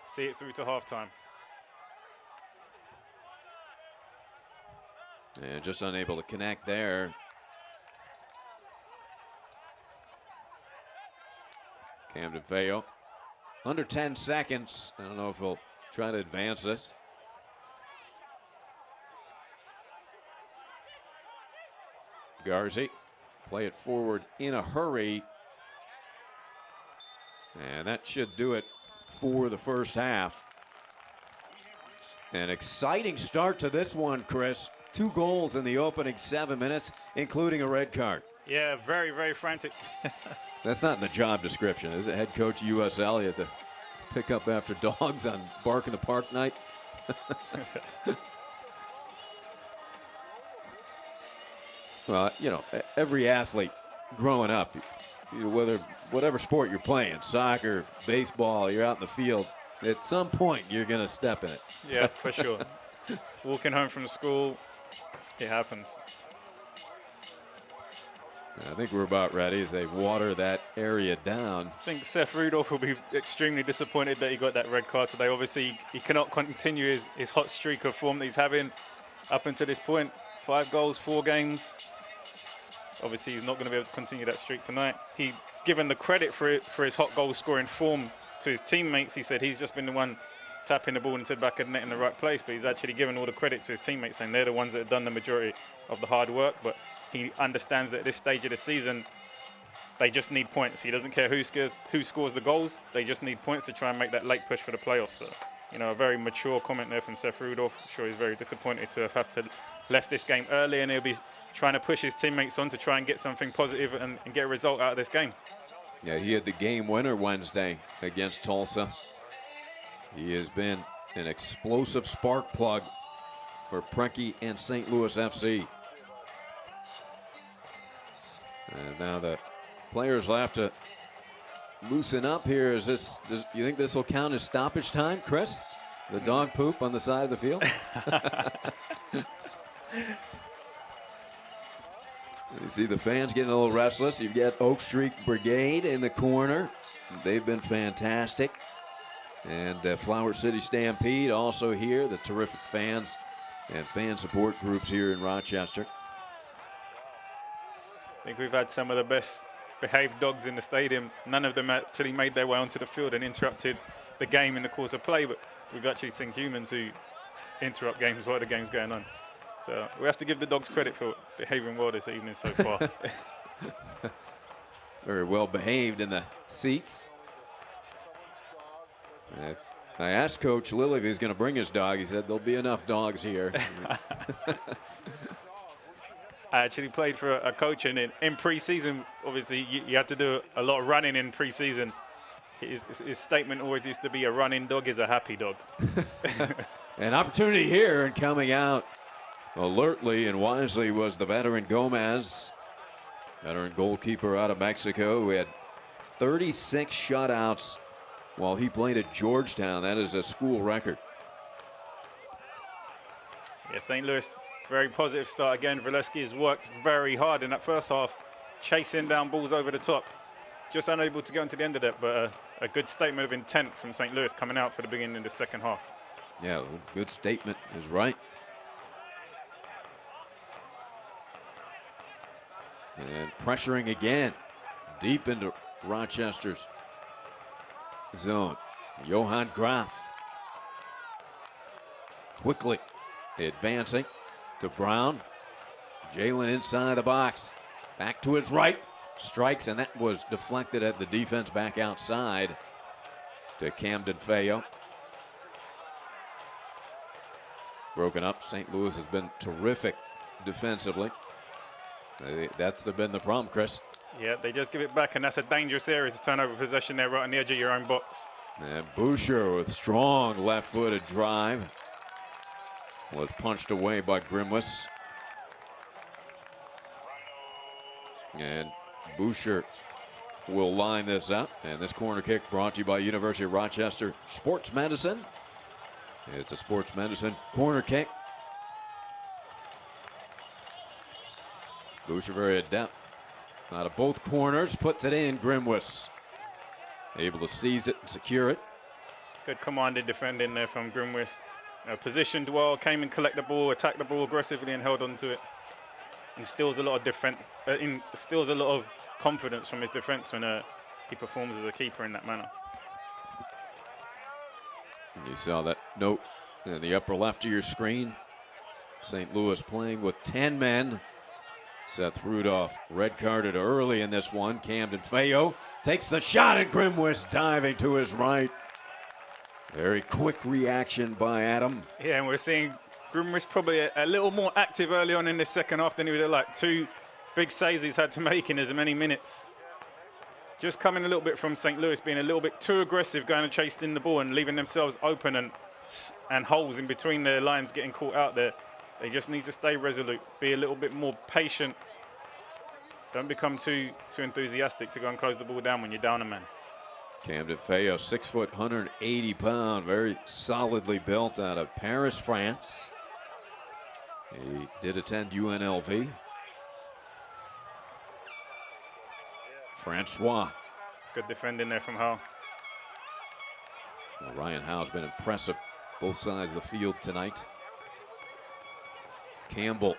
see it through to halftime. And just unable to connect there. Camden Feo. Under 10 seconds. I don't know if he'll try to advance this. Garzi, play it forward in a hurry. And that should do it for the first half. An exciting start to this one, Chris. 2 goals in the opening 7 minutes, including a red card. Yeah, very, very frantic. That's not in the job description, is it? Head coach of USL, you have to pick up after dogs on Bark in the Park night. Well, you know, every athlete growing up, whatever sport you're playing, soccer, baseball, you're out in the field, at some point you're going to step in it. Yeah, for sure. Walking home from school, it happens. I think we're about ready as they water that area down. I think Seth Rudolph will be extremely disappointed that he got that red card today. Obviously, he cannot continue his hot streak of form that he's having up until this point. 5 goals, 4 games. Obviously, he's not going to be able to continue that streak tonight. He given the credit for his hot goal scoring form to his teammates. He said he's just been the one tapping the ball into the back of the net in the right place, but he's actually given all the credit to his teammates, saying they're the ones that have done the majority of the hard work. But he understands that at this stage of the season, they just need points. He doesn't care who scores the goals. They just need points to try and make that late push for the playoffs. So, you know, a very mature comment there from Seth Rudolph. I'm sure he's very disappointed to have to left this game early, and he'll be trying to push his teammates on to try and get something positive and get a result out of this game. Yeah, he had the game winner Wednesday against Tulsa. He has been an explosive spark plug for Preki and St. Louis FC. And now the players will have to loosen up here. You think this will count as stoppage time, Chris? The dog poop on the side of the field? You see the fans getting a little restless. You've got Oak Street Brigade in the corner. They've been fantastic. And Flower City Stampede also here. The terrific fans and fan support groups here in Rochester. I think we've had some of the best behaved dogs in the stadium. None of them actually made their way onto the field and interrupted the game in the course of play, but we've actually seen humans who interrupt games while the game's going on. So we have to give the dogs credit for behaving well this evening so far. Very well behaved in the seats. I asked Coach Lilly if he's going to bring his dog. He said there'll be enough dogs here. I actually played for a coach, and in pre-season, obviously, you had to do a lot of running in pre-season. His statement always used to be, a running dog is a happy dog. An opportunity here, and coming out alertly and wisely was the veteran Gomez, veteran goalkeeper out of Mexico, who had 36 shutouts while he played at Georgetown. That is a school record. Yeah, St. Louis, very positive start again. Valesky has worked very hard in that first half, chasing down balls over the top. Just unable to get into the end of that, but a good statement of intent from St. Louis coming out for the beginning of the second half. Yeah, good statement is right. And pressuring again, deep into Rochester's zone. Johan Graf. quickly advancing to Brown. Jalen inside the box. Back to his right. Strikes, and that was deflected at the defense back outside to Camden Feo. Broken up. St. Louis has been terrific defensively. That's been the problem, Chris. Yeah, they just give it back, and that's a dangerous area to turn over possession there right on the edge of your own box. And Boucher with strong left-footed drive was punched away by Grimwis. And Boucher will line this up. And this corner kick brought to you by University of Rochester Sports Medicine. It's a sports medicine corner kick. Boucher very adept out of both corners, puts it in. Grimwis able to seize it and secure it. Good commanded defending there from Grimwis. Positioned well, came and collected the ball, attacked the ball aggressively and held on to it. Instills a lot of defense, instills a lot of confidence from his defense when he performs as a keeper in that manner. You saw that note in the upper left of your screen. St. Louis playing with 10 men. Seth Rudolph red carded early in this one. Camden Feo takes the shot, and Grimwis diving to his right. Very quick reaction by Adam. Yeah, and we're seeing Grimwis probably a little more active early on in the second half than he would have liked. 2 big saves he's had to make in as many minutes. Just coming a little bit from St. Louis, being a little bit too aggressive, going and chasing the ball and leaving themselves open and holes in between their lines getting caught out there. They just need to stay resolute, be a little bit more patient. Don't become too enthusiastic to go and close the ball down when you're down a man. Camden Feo, 6 foot, 180 pound, very solidly built out of Paris, France. He did attend UNLV. Francois. Good defending there from Howe. Well, Ryan Howe's been impressive both sides of the field tonight. Campbell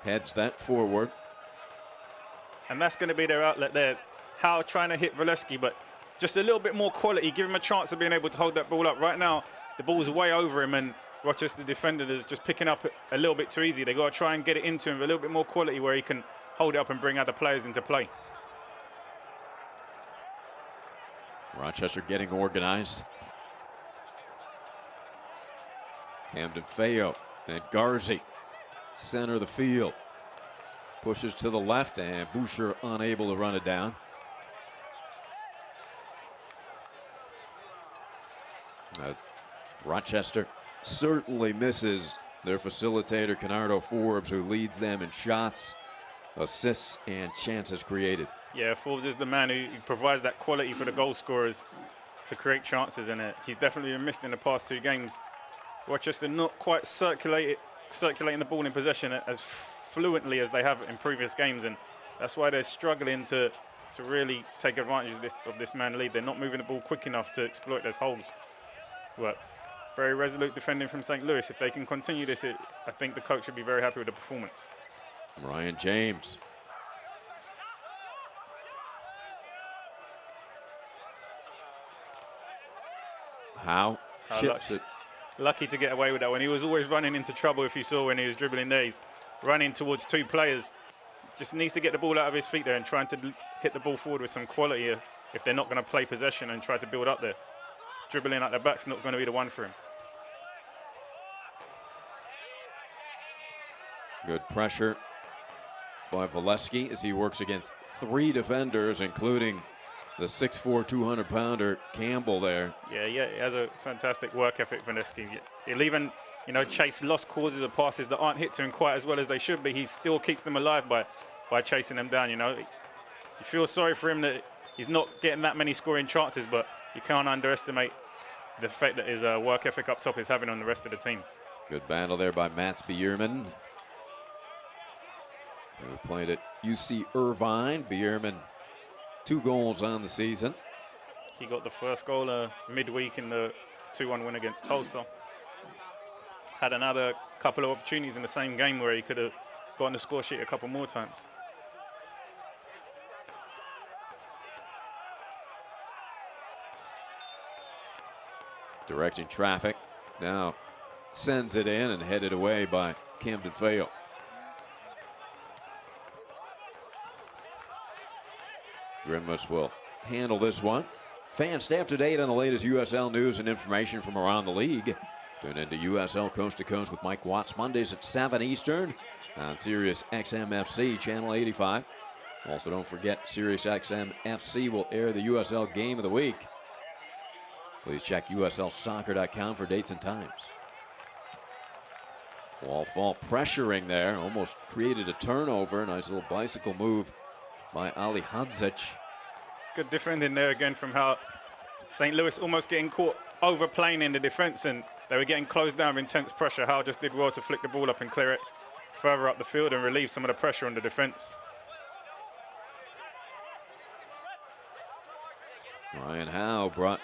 heads that forward. And that's going to be their outlet there. Howe trying to hit Valesky, but just a little bit more quality. Give him a chance of being able to hold that ball up. Right now, the ball's way over him, and Rochester defender is just picking up a little bit too easy. They got to try and get it into him with a little bit more quality where he can hold it up and bring other players into play. Rochester getting organized. Camden Feo and Garzi, center of the field. Pushes to the left, and Boucher unable to run it down. Rochester certainly misses their facilitator, Canardo Forbes, who leads them in shots, assists, and chances created. Yeah, Forbes is the man who provides that quality for the goal scorers to create chances, and he's definitely been missed in the past 2 games. Rochester not quite circulating the ball in possession as fluently as they have in previous games, and that's why they're struggling to really take advantage of this man lead. They're not moving the ball quick enough to exploit those holes. But very resolute defending from St. Louis. If they can continue this, I think the coach should be very happy with the performance. Ryan James. How chips it. Lucky to get away with that one. He was always running into trouble, if you saw when he was dribbling there. He's running towards 2 players. Just needs to get the ball out of his feet there and trying to hit the ball forward with some quality if they're not going to play possession and try to build up there. Dribbling at the back's not going to be the one for him. Good pressure by Valesky as he works against 3 defenders, including the 6'4", 200-pounder Campbell there. Yeah, he has a fantastic work ethic, Valesky. He'll even, chase lost causes of passes that aren't hit to him quite as well as they should be. He still keeps them alive by chasing them down, You feel sorry for him that he's not getting that many scoring chances, but you can't underestimate the effect that his work ethic up top is having on the rest of the team. Good battle there by Mats Bierman, who played at UC Irvine. Bierman, 2 goals on the season. He got the first goal midweek in the 2-1 win against Tulsa. Had another couple of opportunities in the same game where he could have gotten the score sheet a couple more times. Directing traffic. Now sends it in and headed away by Camden Fayol. Grimwis will handle this one. Fans, stay up to date on the latest USL news and information from around the league. Tune into USL Coast to Coast with Mike Watts Mondays at 7 Eastern on Sirius XM FC Channel 85. Also, don't forget Sirius XM FC will air the USL Game of the Week. Please check USLsoccer.com for dates and times. Wall pressuring there, almost created a turnover. Nice little bicycle move by Ali Hadzic. Good defending there again from how St. Louis almost getting caught overplaying in the defense, and they were getting closed down with intense pressure. Howe just did well to flick the ball up and clear it further up the field and relieve some of the pressure on the defense. Ryan Howe brought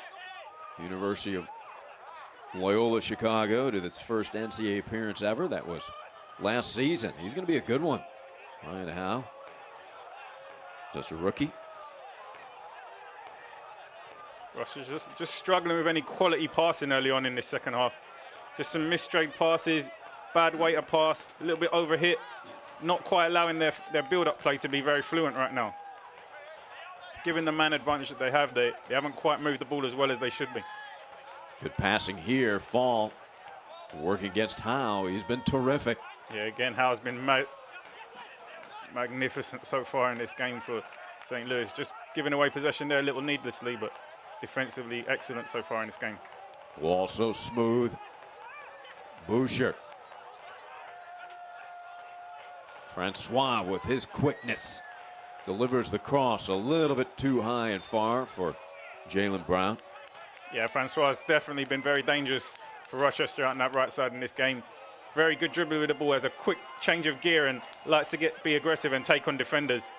University of Loyola Chicago to its first NCAA appearance ever. That was last season. He's going to be a good one. Ryan Howe, just a rookie. Rush is just struggling with any quality passing early on in this second half. Just some misstrayed passes, bad weight of pass, a little bit overhit, not quite allowing their build-up play to be very fluent right now. Given the man advantage that they have, they haven't quite moved the ball as well as they should be. Good passing here. Fall working against Howe. He's been terrific. Yeah, again, Howe's been magnificent so far in this game for St. Louis. Just giving away possession there a little needlessly, but defensively excellent so far in this game. Wall so smooth. Boucher. Francois with his quickness delivers the cross a little bit too high and far for Jalen Brown. Yeah, Francois has definitely been very dangerous for Rochester out on that right side in this game. Very good dribbling with the ball, has a quick change of gear and likes to be aggressive and take on defenders.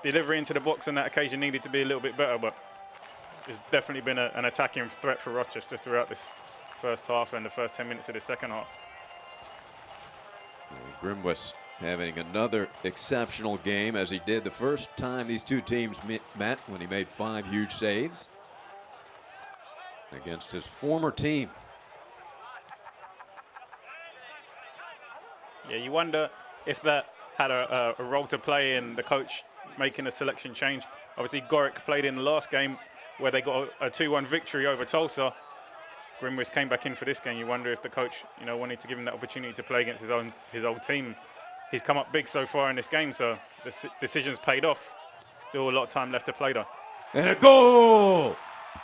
Delivery into the box on that occasion needed to be a little bit better, but it's definitely been an attacking threat for Rochester throughout this first half and the first 10 minutes of the second half. Grimwis having another exceptional game, as he did the first time these two teams met when he made 5 huge saves against his former team. Yeah, you wonder if that had a role to play in the coach making a selection change. Obviously, Gorick played in the last game where they got a 2-1 victory over Tulsa. Grimwis came back in for this game. You wonder if the coach, wanted to give him that opportunity to play against his old team. He's come up big so far in this game, so the decision's paid off. Still a lot of time left to play, though. And a goal!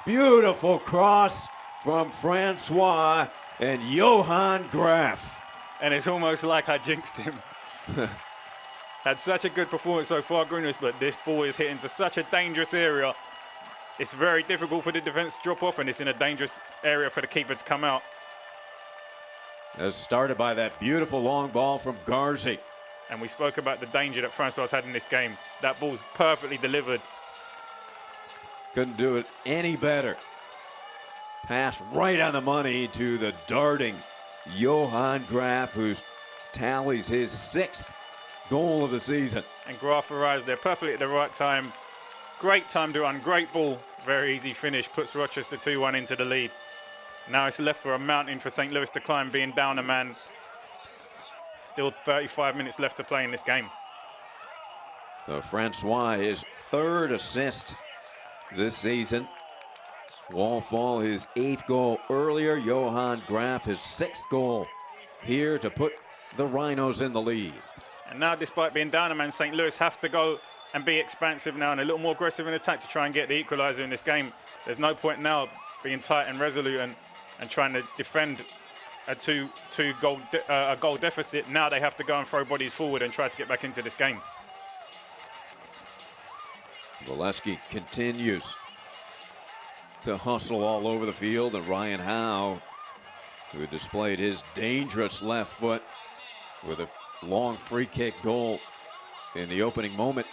Beautiful cross from Francois and Johan Graf. And it's almost like I jinxed him. Had such a good performance so far, Grimwis, but this ball is hitting to such a dangerous area. It's very difficult for the defense to drop off, and it's in a dangerous area for the keeper to come out. As started by that beautiful long ball from Garzi. And we spoke about the danger that Francois had in this game. That ball's perfectly delivered. Couldn't do it any better. Pass right on the money to the darting Johan Graf, who tallies his 6th goal of the season. And Graf arrives there perfectly at the right time. Great time to run, great ball. Very easy finish, puts Rochester 2-1 into the lead. Now it's left for a mountain for St. Louis to climb, being down a man. Still 35 minutes left to play in this game. So Francois, his 3rd assist this season. Wallfall, his 8th goal earlier. Johan Graf, his 6th goal here to put the Rhinos in the lead. And now, despite being down a man, St. Louis have to go and be expansive now and a little more aggressive in attack to try and get the equalizer in this game. There's no point now being tight and resolute and trying to defend a goal deficit. Now they have to go and throw bodies forward and try to get back into this game. Valesky continues to hustle all over the field, and Ryan Howe, who displayed his dangerous left foot with a long free kick goal in the opening moment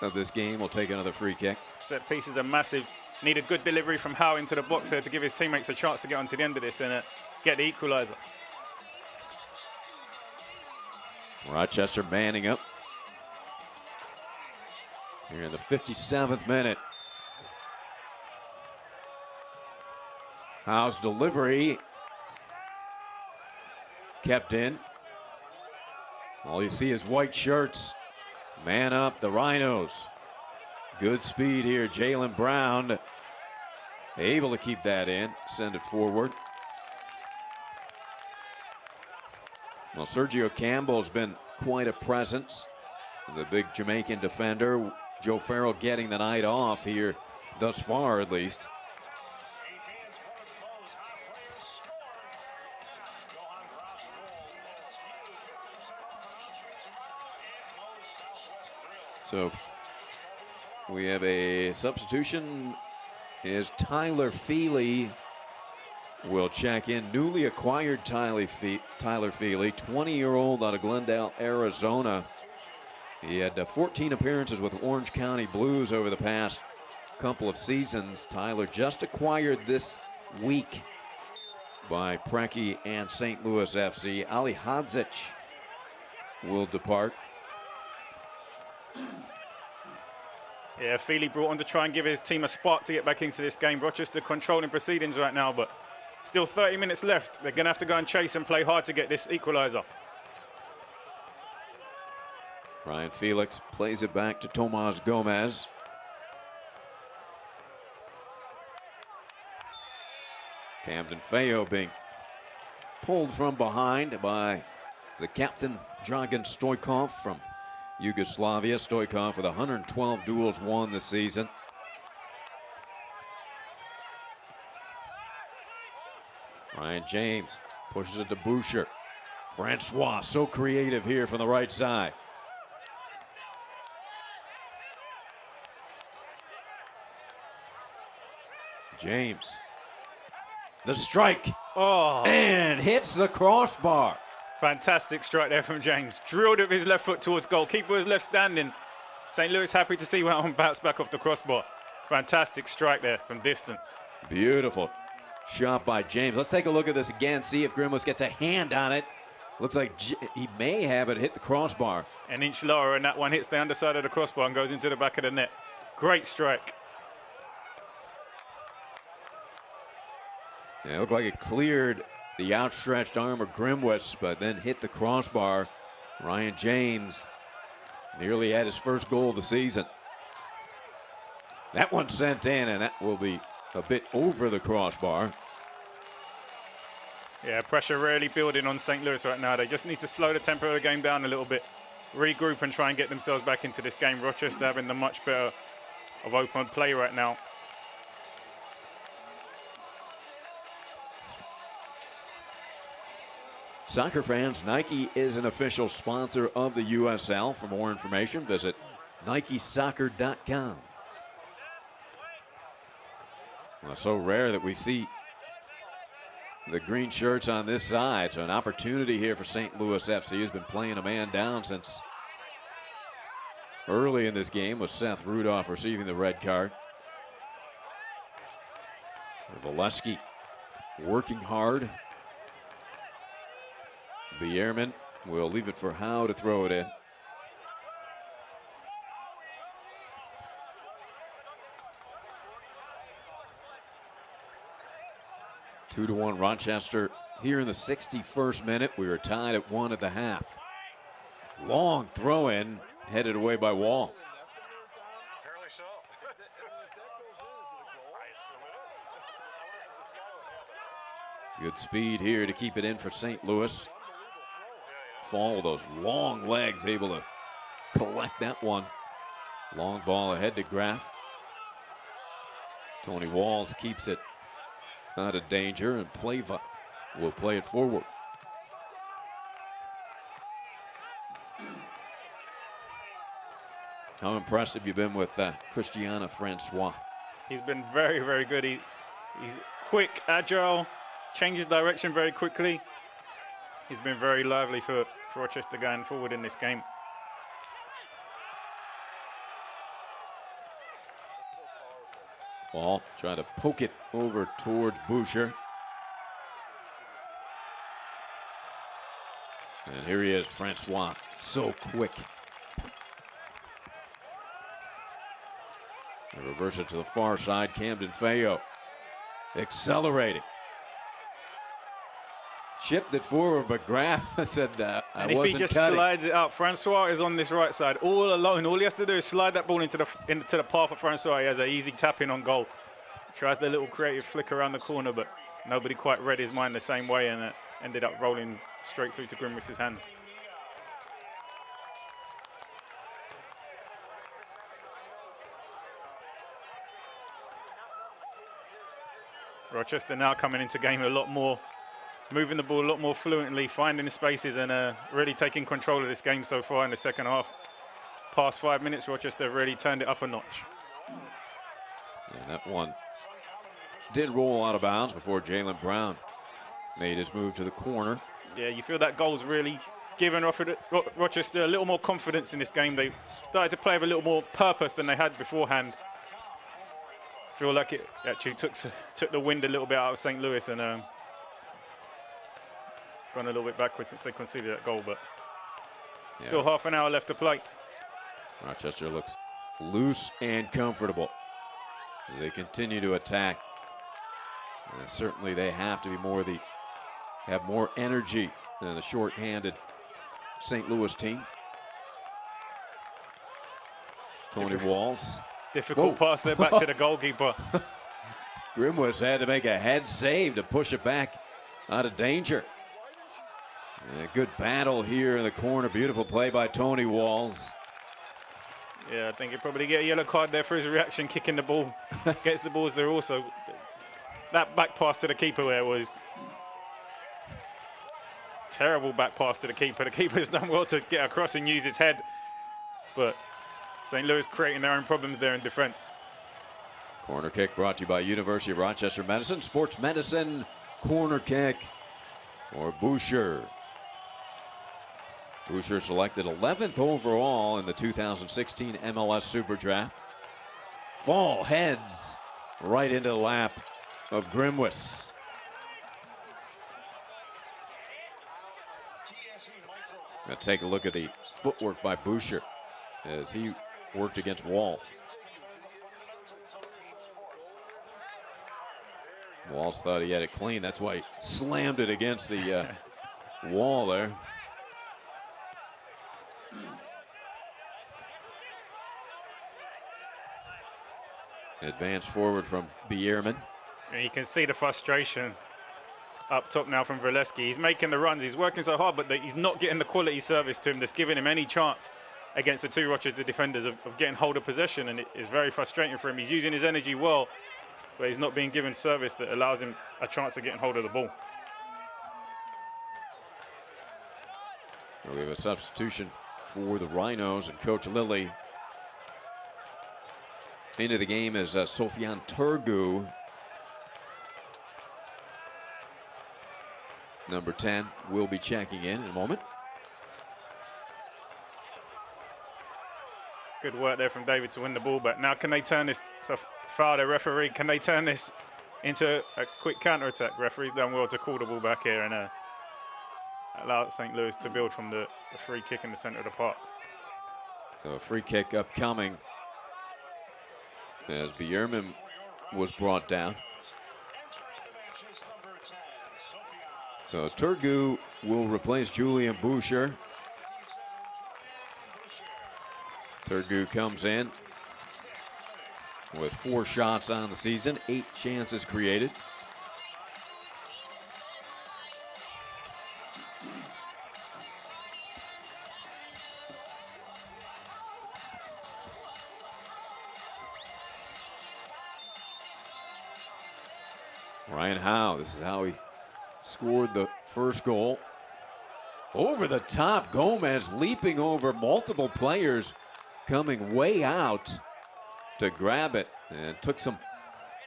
of this game, will take another free kick. Set pieces are massive. Need a good delivery from Howe into the box there to give his teammates a chance to get on to the end of this and get the equalizer. Rochester manning up here in the 57th minute. Howe's delivery kept in. All you see is white shirts. Man up, the Rhinos. Good speed here. Jaylen Brown able to keep that in, send it forward. Well, Sergio Campbell's been quite a presence. The big Jamaican defender. Joe Farrell getting the night off here, thus far at least. So we have a substitution. Is Tyler Feely will check in. Newly acquired Tyler Feely, 20-year-old out of Glendale, Arizona. He had 14 appearances with Orange County Blues over the past couple of seasons. Tyler just acquired this week by Preki and St. Louis FC. Ali Hadzic will depart. Yeah, Feely brought on to try and give his team a spark to get back into this game. Rochester controlling proceedings right now, but still 30 minutes left. They're going to have to go and chase and play hard to get this equalizer. Ryan Felix plays it back to Tomas Gomez. Camden Feo being pulled from behind by the captain, Dragan Stojkov from Yugoslavia. Stojkov with 112 duels won this season. Ryan James pushes it to Boucher. Francois so creative here from the right side. James. The strike. Oh. And hits the crossbar. Fantastic strike there from James. Drilled it with his left foot towards goal. Keeper was left standing. St. Louis happy to see that one bounce back off the crossbar. Fantastic strike there from distance. Beautiful shot by James. Let's take a look at this again, see if Grimwis gets a hand on it. Looks like he may have it hit the crossbar. An inch lower, and that one hits the underside of the crossbar and goes into the back of the net. Great strike. Yeah, it looked like it cleared the outstretched arm of Grimwis, but then hit the crossbar. Ryan James nearly had his first goal of the season. That one sent in, and that will be a bit over the crossbar. Yeah, pressure really building on St. Louis right now. They just need to slow the tempo of the game down a little bit, regroup and try and get themselves back into this game. Rochester having the much better of open play right now. Soccer fans, Nike is an official sponsor of the USL. For more information, visit NikeSoccer.com. Well, it's so rare that we see the green shirts on this side. So an opportunity here for St. Louis FC, who's been playing a man down since early in this game, with Seth Rudolph receiving the red card. Valesky working hard. Bierman will leave it for Howe to throw it in. Two to 1 Rochester here in the 61st minute. We were tied at 1 at the half. Long throw in, headed away by Wall. Good speed here to keep it in for St. Louis. Fall with those long legs, able to collect that one. Long ball ahead to Graf. Tony Walls keeps it out of danger, and Pleva will play it forward. How impressed have you been with Christiana Francois? He's been very, very good. He's quick, agile, changes direction very quickly. He's been very lively for Rochester going forward in this game. Fall trying to poke it over towards Boucher. And here he is, Francois, so quick. They reverse it to the far side. Camden Feo accelerating. chipped it forward, but Graf said that I and if wasn't he just cutting. slides it up, Francois is on this right side all alone. All he has to do is slide that ball into the path of Francois. He has an easy tap in on goal. Tries the little creative flick around the corner, but nobody quite read his mind the same way, and it ended up rolling straight through to Grimwis's hands. Rochester now coming into game a lot more, moving the ball a lot more fluently, finding the spaces, and really taking control of this game so far in the second half. Past 5 minutes, Rochester really turned it up a notch. And that one did roll out of bounds before Jalen Brown made his move to the corner. Yeah, you feel that goal's really given Rochester a little more confidence in this game. They started to play with a little more purpose than they had beforehand. Feel like it actually took the wind a little bit out of St. Louis and gone a little bit backwards since they conceded that goal, but still half an hour left to play. Rochester looks loose and comfortable as they continue to attack. And certainly they have to be have more energy than the short-handed St. Louis team. Tony Walls. Difficult pass there back to the goalkeeper. Grimwis had to make a head save to push it back out of danger. And a good battle here in the corner. Beautiful play by Tony Walls. Yeah, I think he'll probably get a yellow card there for his reaction, kicking the ball. Gets the balls there also. That back pass to the keeper there was terrible back pass to the keeper. The keeper's done well to get across and use his head, but St. Louis creating their own problems there in defense. Corner kick brought to you by University of Rochester Medicine. Sports medicine corner kick for Boucher. Boucher selected 11th overall in the 2016 MLS Super Draft. Fall heads right into the lap of Grimwis. Now take a look at the footwork by Boucher as he worked against Walls. Walls thought he had it clean. That's why he slammed it against the wall there. Advance forward from Bierman. And you can see the frustration up top now from Verleski. He's making the runs. He's working so hard, but he's not getting the quality service to him that's giving him any chance against the two Rochester defenders of getting hold of possession, and it is very frustrating for him. He's using his energy well, but he's not being given service that allows him a chance of getting hold of the ball. We have a substitution for the Rhinos, and Coach Lilly into the game is Sofian Turgu. Number 10 will be checking in a moment. Good work there from David to win the ball back. Now can they turn this, so foul the referee, can they turn this into a quick counter-attack? Referee's done well to call the ball back here and allow St. Louis to build from the free kick in the center of the park. So a free kick upcoming as Bierman was brought down. So Turgu will replace Julian Boucher. Turgu comes in with 4 shots on the season, 8 chances created. Ryan Howe, this is how he scored the first goal. Over the top, Gomez leaping over multiple players, coming way out to grab it, and took some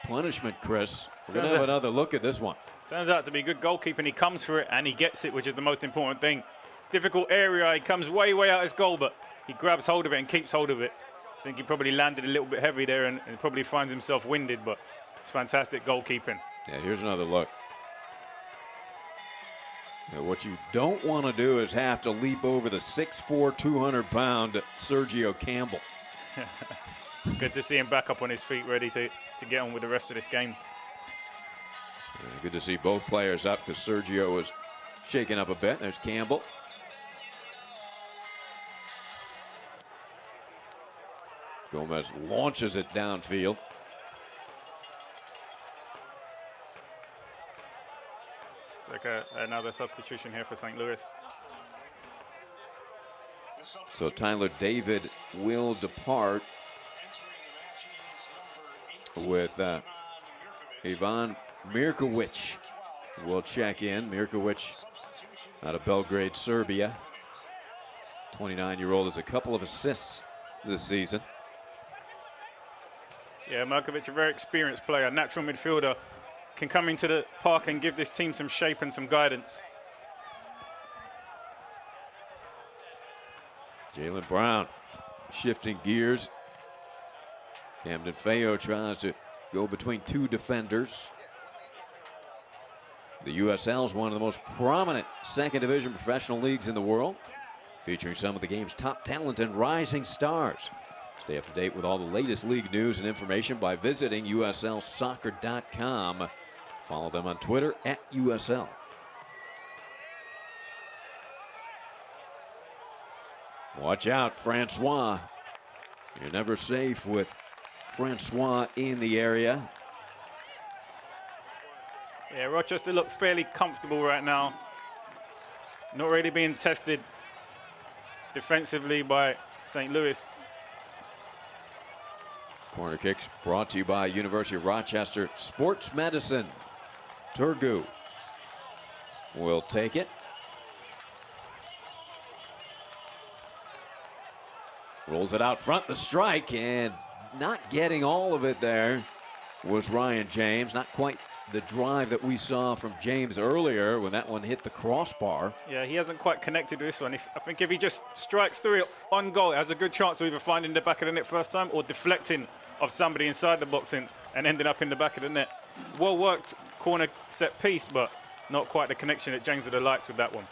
punishment, Chris. We're going to have another look at this one. Turns out to be good goalkeeping. He comes for it and he gets it, which is the most important thing. Difficult area, he comes way out his goal, but he grabs hold of it and keeps hold of it. I think he probably landed a little bit heavy there and probably finds himself winded, but it's fantastic goalkeeping. Yeah, here's another look. Now, what you don't want to do is have to leap over the 6'4", 200-pound Sergio Campbell. Good to see him back up on his feet, ready to get on with the rest of this game. Good to see both players up because Sergio was shaken up a bit. There's Campbell. Gomez launches it downfield. It's like another substitution here for St. Louis. So Tyler David will depart with Ivan Mirkovic will check in. Mirkovic out of Belgrade, Serbia. 29-year-old has a couple of assists this season. Yeah, Mirkovic, a very experienced player, natural midfielder, can come into the park and give this team some shape and some guidance. Jalen Brown shifting gears. Camden Feo tries to go between two defenders. The USL is one of the most prominent second division professional leagues in the world, featuring some of the game's top talent and rising stars. Stay up to date with all the latest league news and information by visiting uslsoccer.com. Follow them on Twitter at USL. Watch out, Francois. You're never safe with Francois in the area. Yeah, Rochester look fairly comfortable right now. Not really being tested defensively by St. Louis. Corner kicks brought to you by University of Rochester Sports Medicine. Turgu will take it. Rolls it out front, the strike, and not getting all of it there was Ryan James. Not quite the drive that we saw from James earlier when that one hit the crossbar. Yeah, he hasn't quite connected with this one. I think if he just strikes through it on goal, it has a good chance of either finding the back of the net first time or deflecting off somebody inside the box and ending up in the back of the net. Well worked corner set piece, but not quite the connection that James would have liked with that one.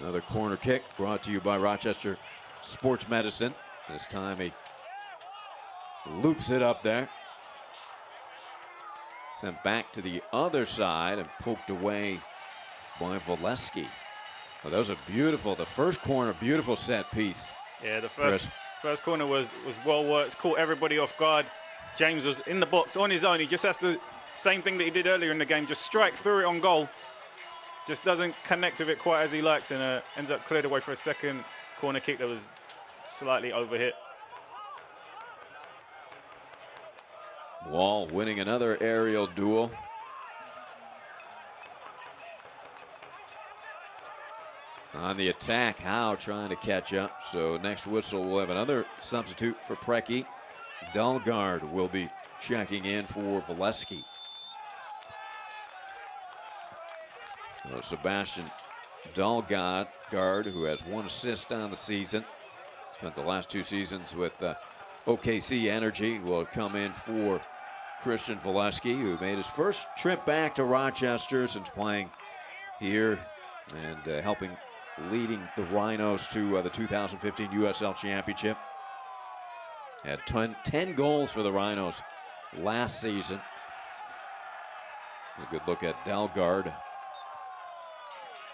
Another corner kick brought to you by Rochester Sports Medicine. This time he loops it up there. Sent back to the other side and poked away by Valesky. Well, that was a beautiful, the first corner, beautiful set piece. Yeah, the first corner was well worked, caught everybody off guard. James was in the box on his own. He just has the same thing that he did earlier in the game, just strike through it on goal. Just doesn't connect with it quite as he likes and ends up cleared away for a second corner kick that was slightly overhit. Wall winning another aerial duel. On the attack, Howe trying to catch up. So next whistle, we'll have another substitute for Preki. Dalgard will be checking in for Valesky. So Sebastian Dalgard, who has 1 assist on the season, spent the last 2 seasons with OKC Energy, will come in for Christian Valesky, who made his first trip back to Rochester since playing here and leading the Rhinos to the 2015 USL Championship. Had 10 goals for the Rhinos last season. A good look at Dalgard.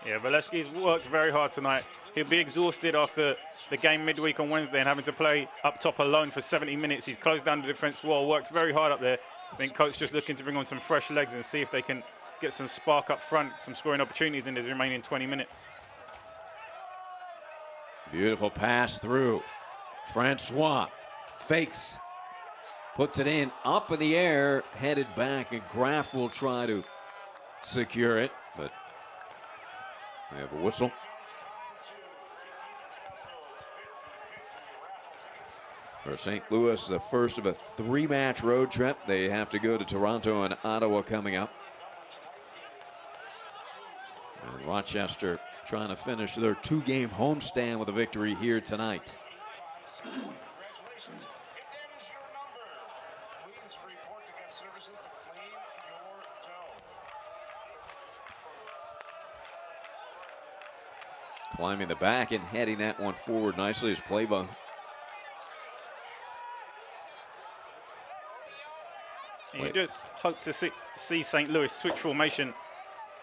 Yeah, Valesky's worked very hard tonight. He'll be exhausted after the game midweek on Wednesday and having to play up top alone for 70 minutes. He's closed down the defense wall, worked very hard up there. I think coach just looking to bring on some fresh legs and see if they can get some spark up front, some scoring opportunities in his remaining 20 minutes. Beautiful pass through. Francois fakes, puts it in, up in the air, headed back, and Graf will try to secure it, but we have a whistle. For St. Louis, the first of a 3-match road trip. They have to go to Toronto and Ottawa coming up. And Rochester trying to finish their 2-game homestand with a victory here tonight. Climbing the back and heading that one forward nicely is Pleva. And you just hope to see St. Louis switch formation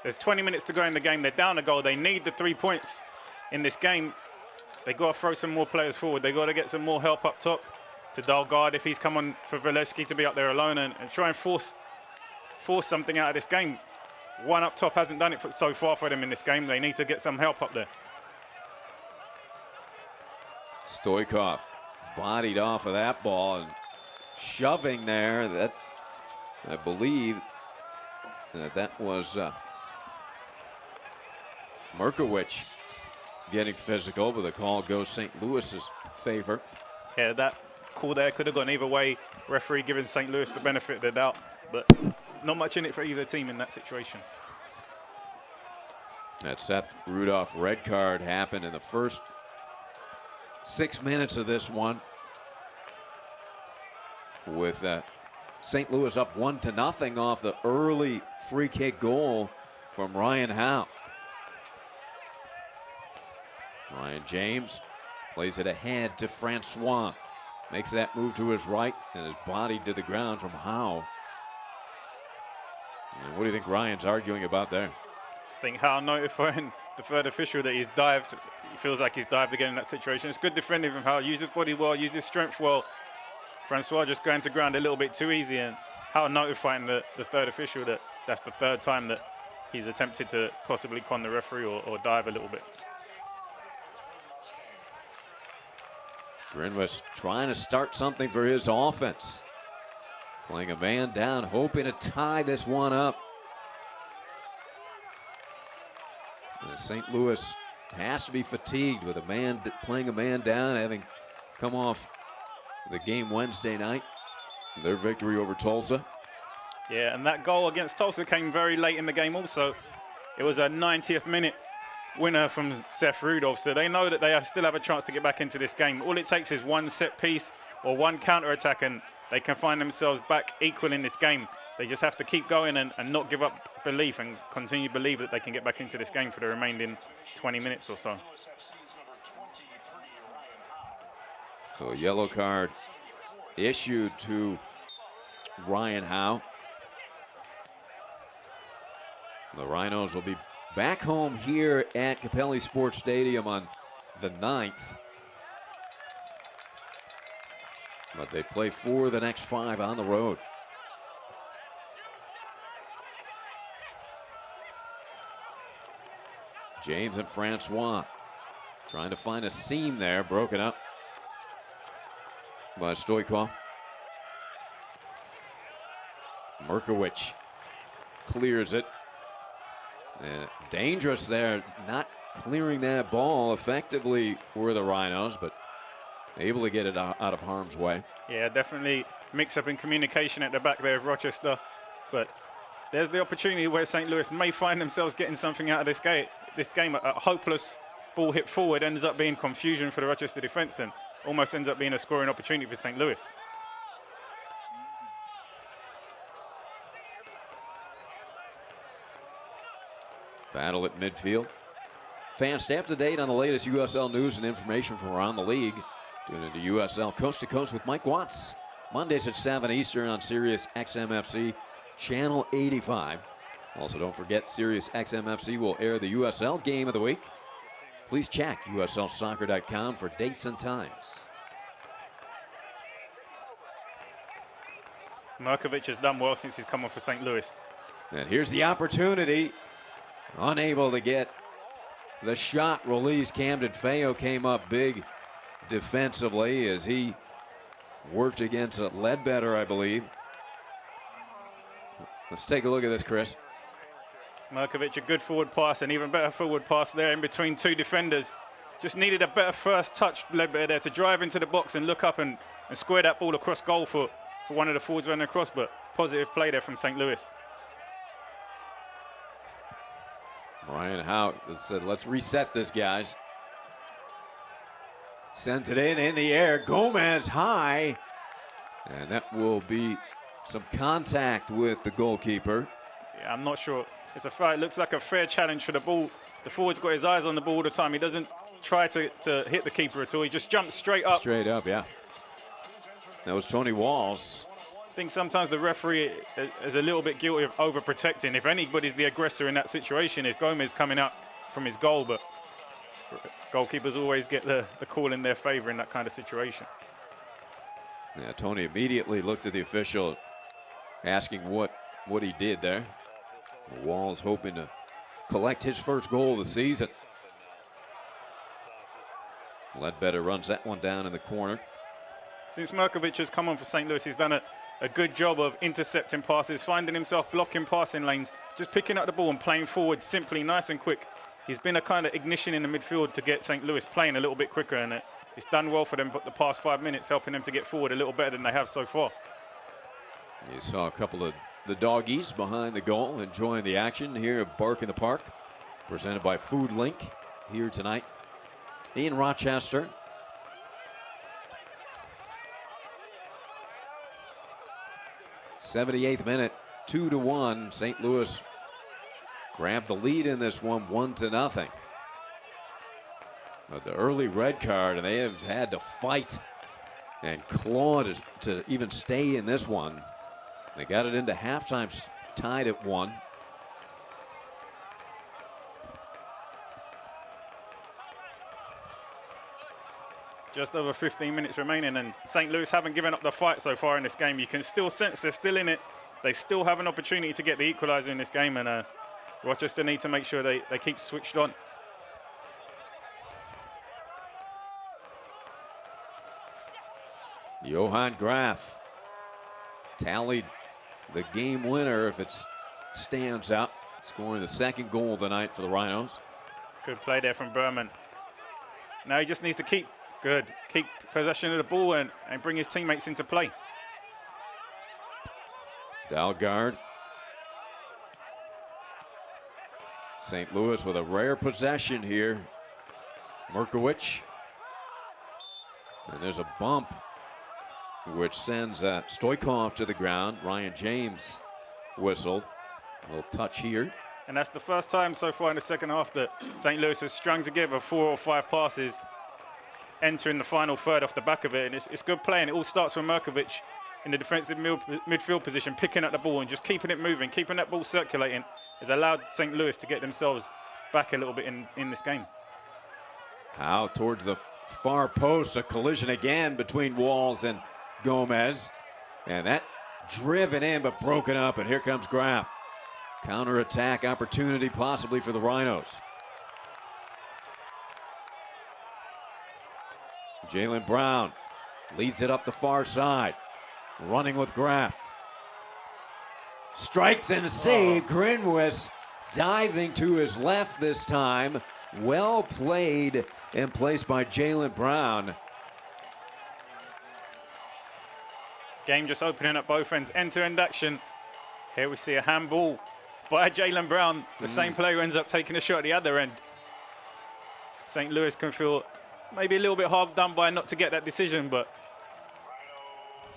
There's 20 minutes to go in the game. They're down a goal. They need the 3 points in this game. They got to throw some more players forward. They got to get some more help up top to Dalgard if he's come on for Valesky to be up there alone and try and force something out of this game. One up top hasn't done it so far for them in this game. They need to get some help up there. Stoikov bodied off of that ball and shoving there. That I believe that was Merkowicz getting physical, but the call goes St. Louis's favor. Yeah, that call there could have gone either way. Referee giving St. Louis the benefit of the doubt, but not much in it for either team in that situation. That Seth Rudolph red card happened in the first 6 minutes of this one, with St. Louis up 1-0 off the early free kick goal from Ryan Howe. Ryan James plays it ahead to Francois. Makes that move to his right and is bodied to the ground from Howe. And what do you think Ryan's arguing about there? I think Howe notifying the third official that he's dived. He feels like he's dived again in that situation. It's good defending from Howe. Use his body well, use his strength well. Francois just going to ground a little bit too easy, and Howe notifying the third official that that's the third time that he's attempted to possibly con the referee or dive a little bit. Grinwis trying to start something for his offense. Playing a man down, hoping to tie this one up. And St. Louis has to be fatigued with playing a man down, having come off the game Wednesday night. Their victory over Tulsa. Yeah, and that goal against Tulsa came very late in the game also. It was a 90th minute winner from Seth Rudolph, so they know that they still have a chance to get back into this game. All it takes is one set piece or one counter-attack and they can find themselves back equal in this game. They just have to keep going and not give up belief and continue to believe that they can get back into this game for the remaining 20 minutes or so. So a yellow card issued to Ryan Howe. The Rhinos will be back home here at Capelli Sports Stadium on the 9th. But they play for the next 5 on the road. James and Francois trying to find a seam there, broken up by Stoikov. Merkowicz clears it. And dangerous there, not clearing that ball effectively were the Rhinos, but able to get it out of harm's way. Yeah, definitely mix up in communication at the back there of Rochester, but there's the opportunity where St. Louis may find themselves getting something out of this game. A hopeless ball hit forward ends up being confusion for the Rochester defense and almost ends up being a scoring opportunity for St. Louis. Battle at midfield. Fans, stay up to date on the latest USL news and information from around the league. Tune into USL Coast to Coast with Mike Watts. Mondays at 7 Eastern on Sirius XMFC Channel 85. Also, don't forget, Sirius XMFC will air the USL Game of the Week. Please check USLsoccer.com for dates and times. Merkowicz has done well since he's come on for St. Louis. And here's the opportunity. Unable to get the shot release. Camden Feo came up big defensively as he worked against Ledbetter, I believe. Let's take a look at this, Chris. Merkowicz, a good forward pass, an even better forward pass there in between two defenders. Just needed a better first touch, Ledbetter there, to drive into the box and look up and square that ball across goal for one of the forwards running across, but positive play there from St. Louis. Ryan Howe said, let's reset this, guys. Sent it in the air. Gomez high. And that will be some contact with the goalkeeper. Yeah, I'm not sure. It's a foul. It looks like a fair challenge for the ball. The forward's got his eyes on the ball all the time. He doesn't try to hit the keeper at all. He just jumps straight up. Straight up, yeah. That was Tony Walls. think sometimes the referee is a little bit guilty of overprotecting. If anybody's the aggressor in that situation, it's Gomez coming up from his goal, but goalkeepers always get the call in their favor in that kind of situation. Yeah, Tony immediately looked at the official, asking what he did there. Wall's hoping to collect his first goal of the season. Ledbetter runs that one down in the corner. Since Merkovic has come on for St. Louis, he's done a good job of intercepting passes, finding himself blocking passing lanes, just picking up the ball and playing forward simply, nice and quick. He's been a kind of ignition in the midfield to get St. Louis playing a little bit quicker, and it's done well for them, but the past 5 minutes helping them to get forward a little better than they have so far. You saw a couple of the doggies behind the goal enjoying the action here at Bark in the Park, presented by Food Link here tonight in Rochester. '78th minute, 2-1. St. Louis grabbed the lead in this one, 1-0. But the early red card, and they have had to fight and claw to even stay in this one. They got it into halftime, tied at 1. Just over 15 minutes remaining, and St. Louis haven't given up the fight so far in this game. You can still sense they're still in it. They still have an opportunity to get the equaliser in this game, and Rochester need to make sure they keep switched on. Johann Graf tallied the game winner if it stands out, scoring the second goal of the night for the Rhinos. Good play there from Berman. Now he just needs to keep possession of the ball and bring his teammates into play. Dalgard. St. Louis with a rare possession here. Merkowicz. And there's a bump which sends Stoikov to the ground. Ryan James whistled. A little touch here. And that's the first time so far in the second half that St. Louis has strung together 4 or 5 passes, entering the final third off the back of it. And it's good play, and it all starts from Merkovic in the defensive midfield position, picking up the ball and just keeping it moving, keeping that ball circulating, has allowed St. Louis to get themselves back a little bit in this game. Out towards the far post, a collision again between Walls and Gomez. And that driven in but broken up, and here comes Graf. Counter-attack opportunity possibly for the Rhinos. Jalen Brown leads it up the far side, running with Graf. Strikes and save. Grinwis diving to his left this time. Well played and placed by Jalen Brown. Game just opening up both ends. End-to-end action. Here we see a handball by Jalen Brown, the same player who ends up taking a shot at the other end. St. Louis can feel maybe a little bit hard done by not to get that decision, but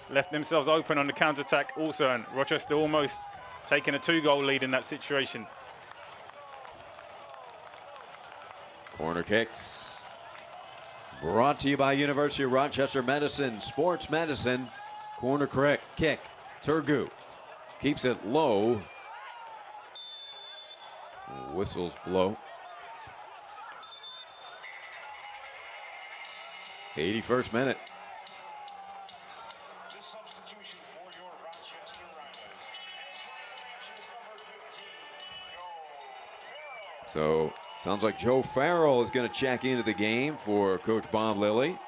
left themselves open on the counter-attack also, and Rochester almost taking a 2-goal lead in that situation. Corner kicks brought to you by University of Rochester Medicine, Sports Medicine. Corner kick, Turgu keeps it low. Whistles blow. 81st minute. So sounds like Joe Farrell is going to check into the game for Coach Bob Lilly.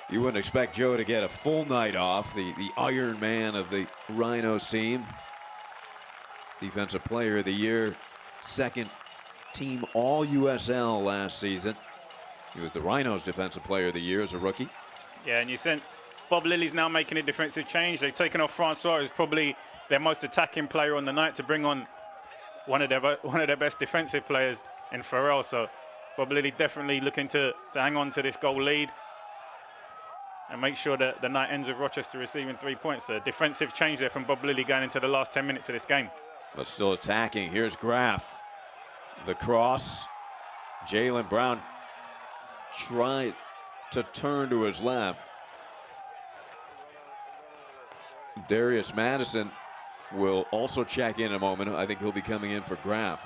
You wouldn't expect Joe to get a full night off, the Iron Man of the Rhinos team. Defensive Player of the Year, second team All-USL last season. He was the Rhinos Defensive Player of the Year as a rookie. Yeah, and you sense Bob Lilly's now making a defensive change. They've taken off Francois, who's probably their most attacking player on the night, to bring on one of their best defensive players in Farrell. So Bob Lilly definitely looking to hang on to this goal lead and make sure that the night ends with Rochester receiving 3 points. A defensive change there from Bob Lilly going into the last 10 minutes of this game. But still attacking. Here's Graf. The cross. Jalen Brown tried to turn to his left. Darius Madison will also check in a moment. I think he'll be coming in for Graf.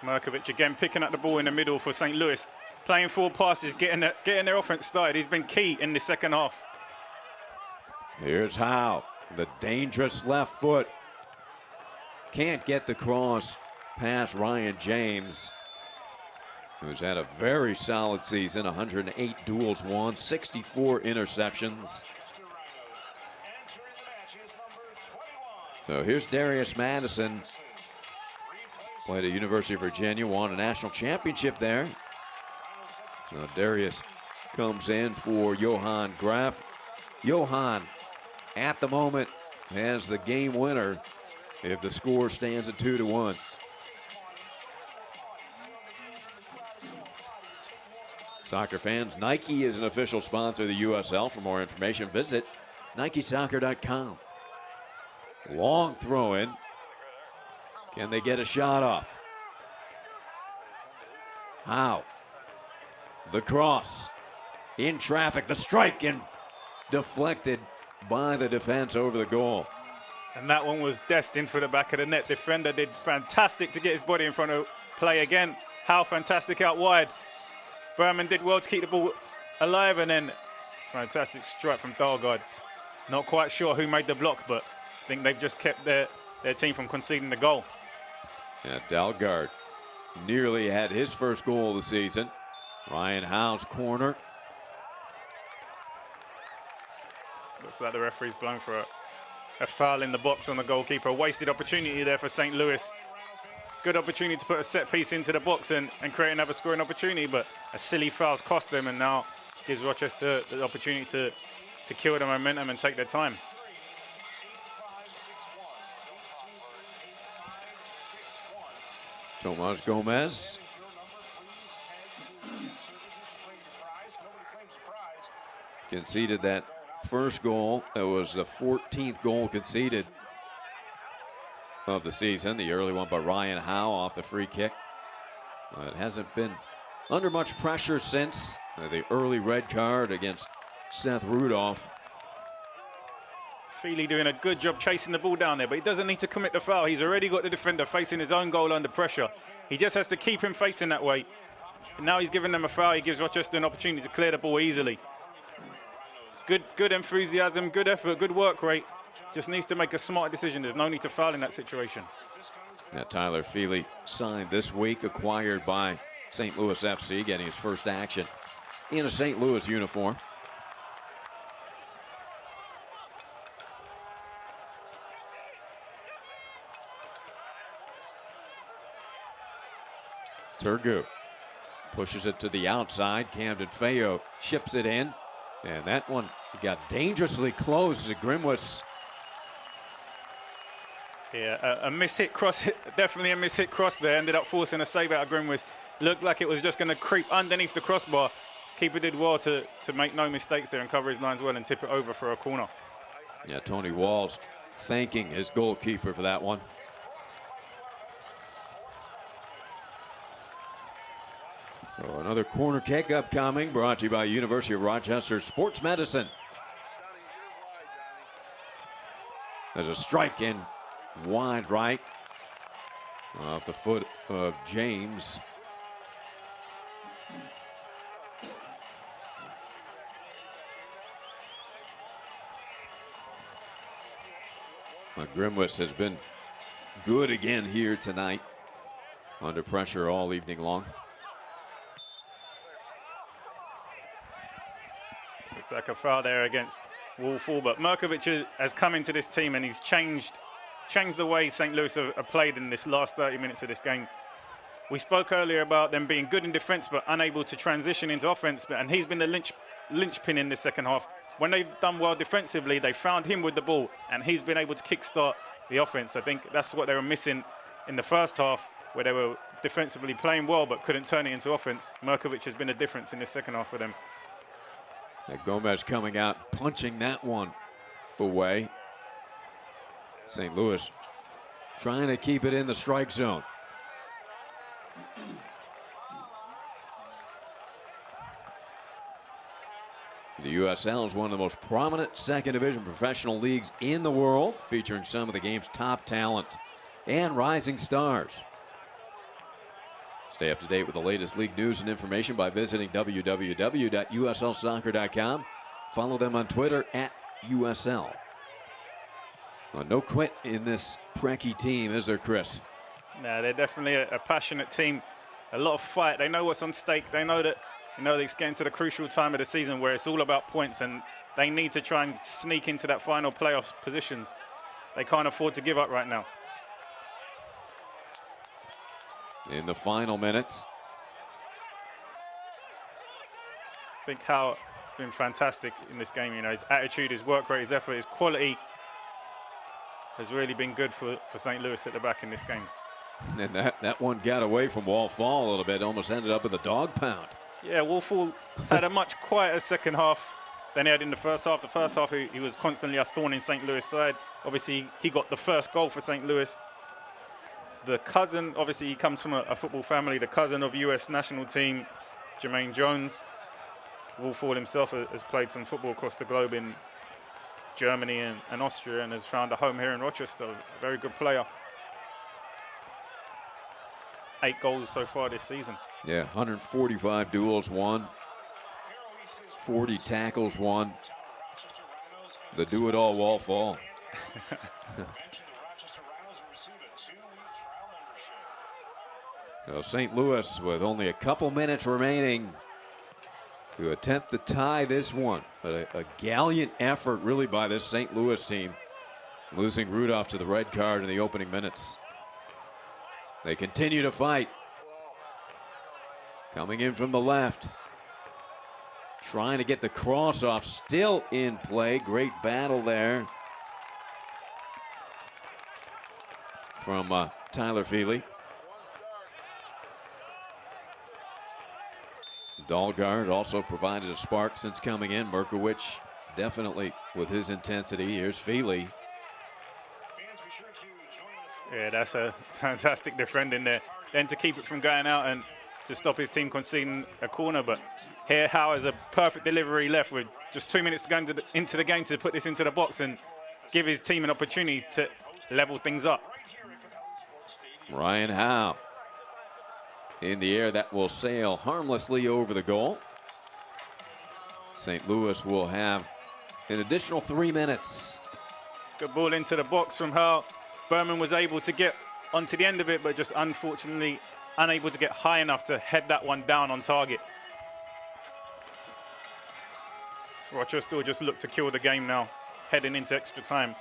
Merkovich again picking up the ball in the middle for St. Louis. Playing forward passes, getting their offense started. He's been key in the second half. Here's Howe, the dangerous left foot. Can't get the cross past Ryan James, who's had a very solid season. 108 duels won, 64 interceptions. So here's Darius Madison. Played at University of Virginia, won a national championship there. Now Darius comes in for Johan Graf. Johan, at the moment, has the game winner if the score stands at 2-1. Soccer fans, Nike is an official sponsor of the USL. For more information, visit NikeSoccer.com. Long throw in. Can they get a shot off? How? The cross. In traffic, the strike, and deflected by the defense over the goal. And that one was destined for the back of the net. Defender did fantastic to get his body in front of play again. How fantastic out wide. Berman did well to keep the ball alive, and then fantastic strike from Dalgard. Not quite sure who made the block, but I think they've just kept their team from conceding the goal. Yeah, Dalgard nearly had his first goal of the season. Ryan Howe's corner. Looks like the referee's blown for a foul in the box on the goalkeeper. A wasted opportunity there for St. Louis. Good opportunity to put a set piece into the box and create another scoring opportunity, but a silly foul's cost them, and now gives Rochester the opportunity to kill the momentum and take their time. Tomas Gomez. Conceded that first goal. That was the 14th goal conceded of the season. The early one by Ryan Howe off the free kick. It hasn't been under much pressure since the early red card against Seth Rudolph. Feely doing a good job chasing the ball down there, but he doesn't need to commit the foul. He's already got the defender facing his own goal under pressure. He just has to keep him facing that way. And now he's giving them a foul. He gives Rochester an opportunity to clear the ball easily. Good enthusiasm, good effort, good work rate. Just needs to make a smart decision. There's no need to foul in that situation. Now, Tyler Feely signed this week, acquired by St. Louis FC, getting his first action in a St. Louis uniform. Turgu pushes it to the outside. Camden Feo chips it in. And that one got dangerously close to Grimwis. Yeah, a mishit cross, definitely a mishit cross there. Ended up forcing a save out of Grimwis. Looked like it was just going to creep underneath the crossbar. Keeper did well to make no mistakes there and cover his lines well and tip it over for a corner. Yeah, Tony Walls thanking his goalkeeper for that one. So another corner kick upcoming, brought to you by University of Rochester Sports Medicine. There's a strike in wide right off the foot of James. Grimwis has been good again here tonight, under pressure all evening long. Looks like a foul there against Wolfall, but Merkovich has come into this team and he's changed the way St. Louis have played in this last 30 minutes of this game. We spoke earlier about them being good in defense but unable to transition into offense, and he's been the linchpin in the second half. When they've done well defensively, they found him with the ball and he's been able to kickstart the offense. I think that's what they were missing in the first half, where they were defensively playing well but couldn't turn it into offense. Merkovich has been a difference in the second half for them. Gomez coming out, punching that one away. St. Louis trying to keep it in the strike zone. The USL is one of the most prominent second division professional leagues in the world, featuring some of the game's top talent and rising stars. Stay up to date with the latest league news and information by visiting www.uslsoccer.com. Follow them on Twitter @USL. Well, no quit in this Preki team, is there, Chris? No, they're definitely a passionate team. A lot of fight. They know what's on stake. They know that it's getting to the crucial time of the season where it's all about points, and they need to try and sneak into that final playoff positions. They can't afford to give up right now. In the final minutes. I think Howe has been fantastic in this game. His attitude, his work rate, his effort, his quality has really been good for St. Louis at the back in this game. And that one got away from Wallfall a little bit, almost ended up in the dog pound. Yeah, Wallfall had a much quieter second half than he had in the first half. The first half, he was constantly a thorn in St. Louis' side. Obviously, he got the first goal for St. Louis. The cousin, obviously, he comes from a football family. The cousin of U.S. national team, Jermaine Jones. Wallfall himself has played some football across the globe in Germany and Austria, and has found a home here in Rochester. A very good player. 8 goals so far this season. Yeah, 145 duels won, 40 tackles won. The do-it-all Wallfall. So St. Louis with only a couple minutes remaining to attempt to tie this one. But a gallant effort really by this St. Louis team, losing Rudolph to the red card in the opening minutes. They continue to fight. Coming in from the left. Trying to get the cross off, still in play. Great battle there from Tyler Feely. Dahlgaard also provided a spark since coming in. Merkowicz definitely with his intensity. Here's Feely. Yeah, that's a fantastic defending there. Then to keep it from going out and to stop his team conceding a corner. But here Howe has a perfect delivery left with just 2 minutes to go into the game to put this into the box and give his team an opportunity to level things up. Ryan Howe in the air, that will sail harmlessly over the goal. St. Louis will have an additional 3 minutes. Good ball into the box from Howe. Berman was able to get onto the end of it, but just unfortunately unable to get high enough to head that one down on target. Rochester will just look to kill the game now, heading into extra time.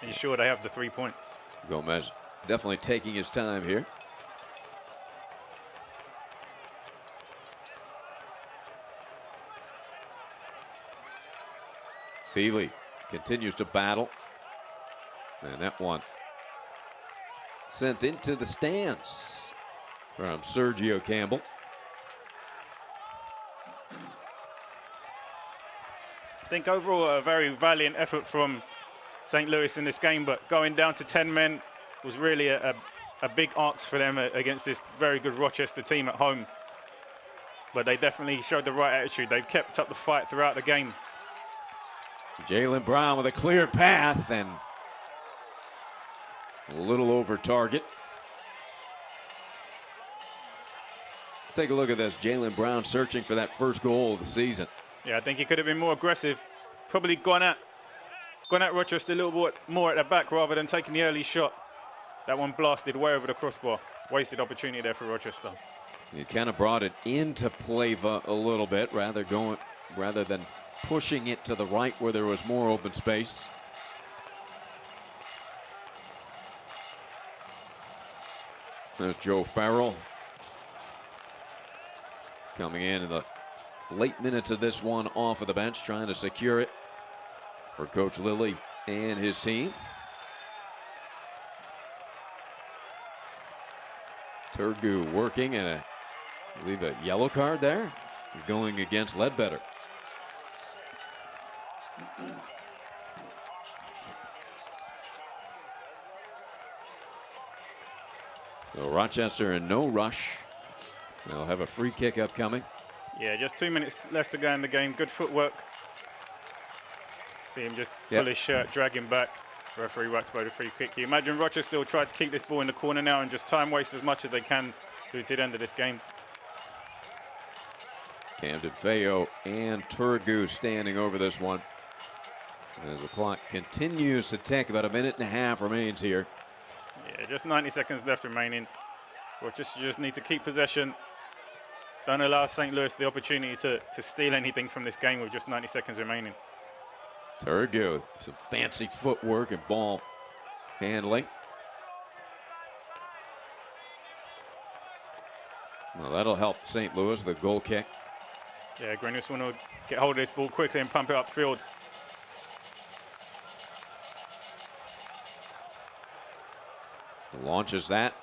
Ensure they have the 3 points. Gomez definitely taking his time here. Feely continues to battle. And that one sent into the stands from Sergio Campbell. I think overall a very valiant effort from St. Louis in this game, but going down to 10 men was really a big ask for them against this very good Rochester team at home. But they definitely showed the right attitude. They've kept up the fight throughout the game. Jalen Brown with a clear path and a little over target. Let's take a look at this. Jalen Brown searching for that first goal of the season. Yeah, I think he could have been more aggressive. Probably gone at Rochester a little bit more at the back rather than taking the early shot. That one blasted way over the crossbar. Wasted opportunity there for Rochester. He kind of brought it into play a little bit, rather than pushing it to the right where there was more open space. There's Joe Farrell coming in the late minutes of this one off of the bench, trying to secure it for Coach Lilly and his team. Turgu working, and I believe a yellow card there. He's going against Ledbetter. So Rochester in no rush. They'll have a free kick upcoming. Yeah, just 2 minutes left to go in the game. Good footwork. See him just pull his shirt, drag him back. Referee whacked by the free kick. You imagine Rochester will try to keep this ball in the corner now and just time waste as much as they can through to the end of this game. Camden Feo and Turgu standing over this one as the clock continues to tick. About a minute and a half remains here. Yeah, just 90 seconds left remaining. Rochester just need to keep possession. Don't allow St. Louis the opportunity to steal anything from this game with just 90 seconds remaining. Turgu, some fancy footwork and ball handling. Well, that'll help St. Louis, the goal kick. Yeah, Greenwich want to get hold of this ball quickly and pump it upfield. Launches that.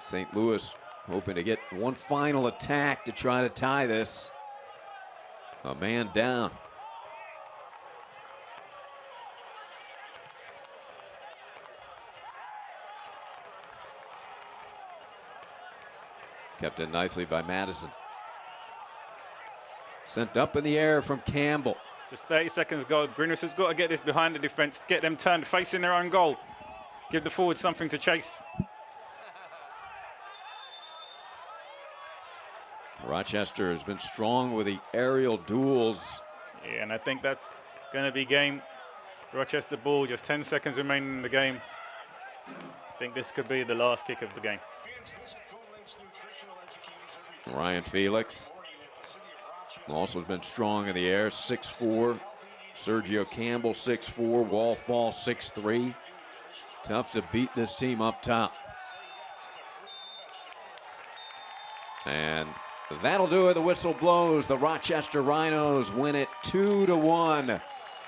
St. Louis hoping to get one final attack to try to tie this. A man down. Kept in nicely by Madison. Sent up in the air from Campbell. Just 30 seconds go. Greenwich has got to get this behind the defense, get them turned, facing their own goal. Give the forwards something to chase. Rochester has been strong with the aerial duels. Yeah, and I think that's going to be game. Rochester ball, just 10 seconds remaining in the game. I think this could be the last kick of the game. Ryan Felix also has been strong in the air, 6'4". Sergio Campbell, 6'4". Wallfall, 6'3". Tough to beat this team up top. And that'll do it. The whistle blows. The Rochester Rhinos win it 2-1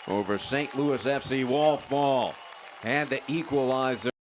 over St. Louis FC. Wallfall had the equalizer.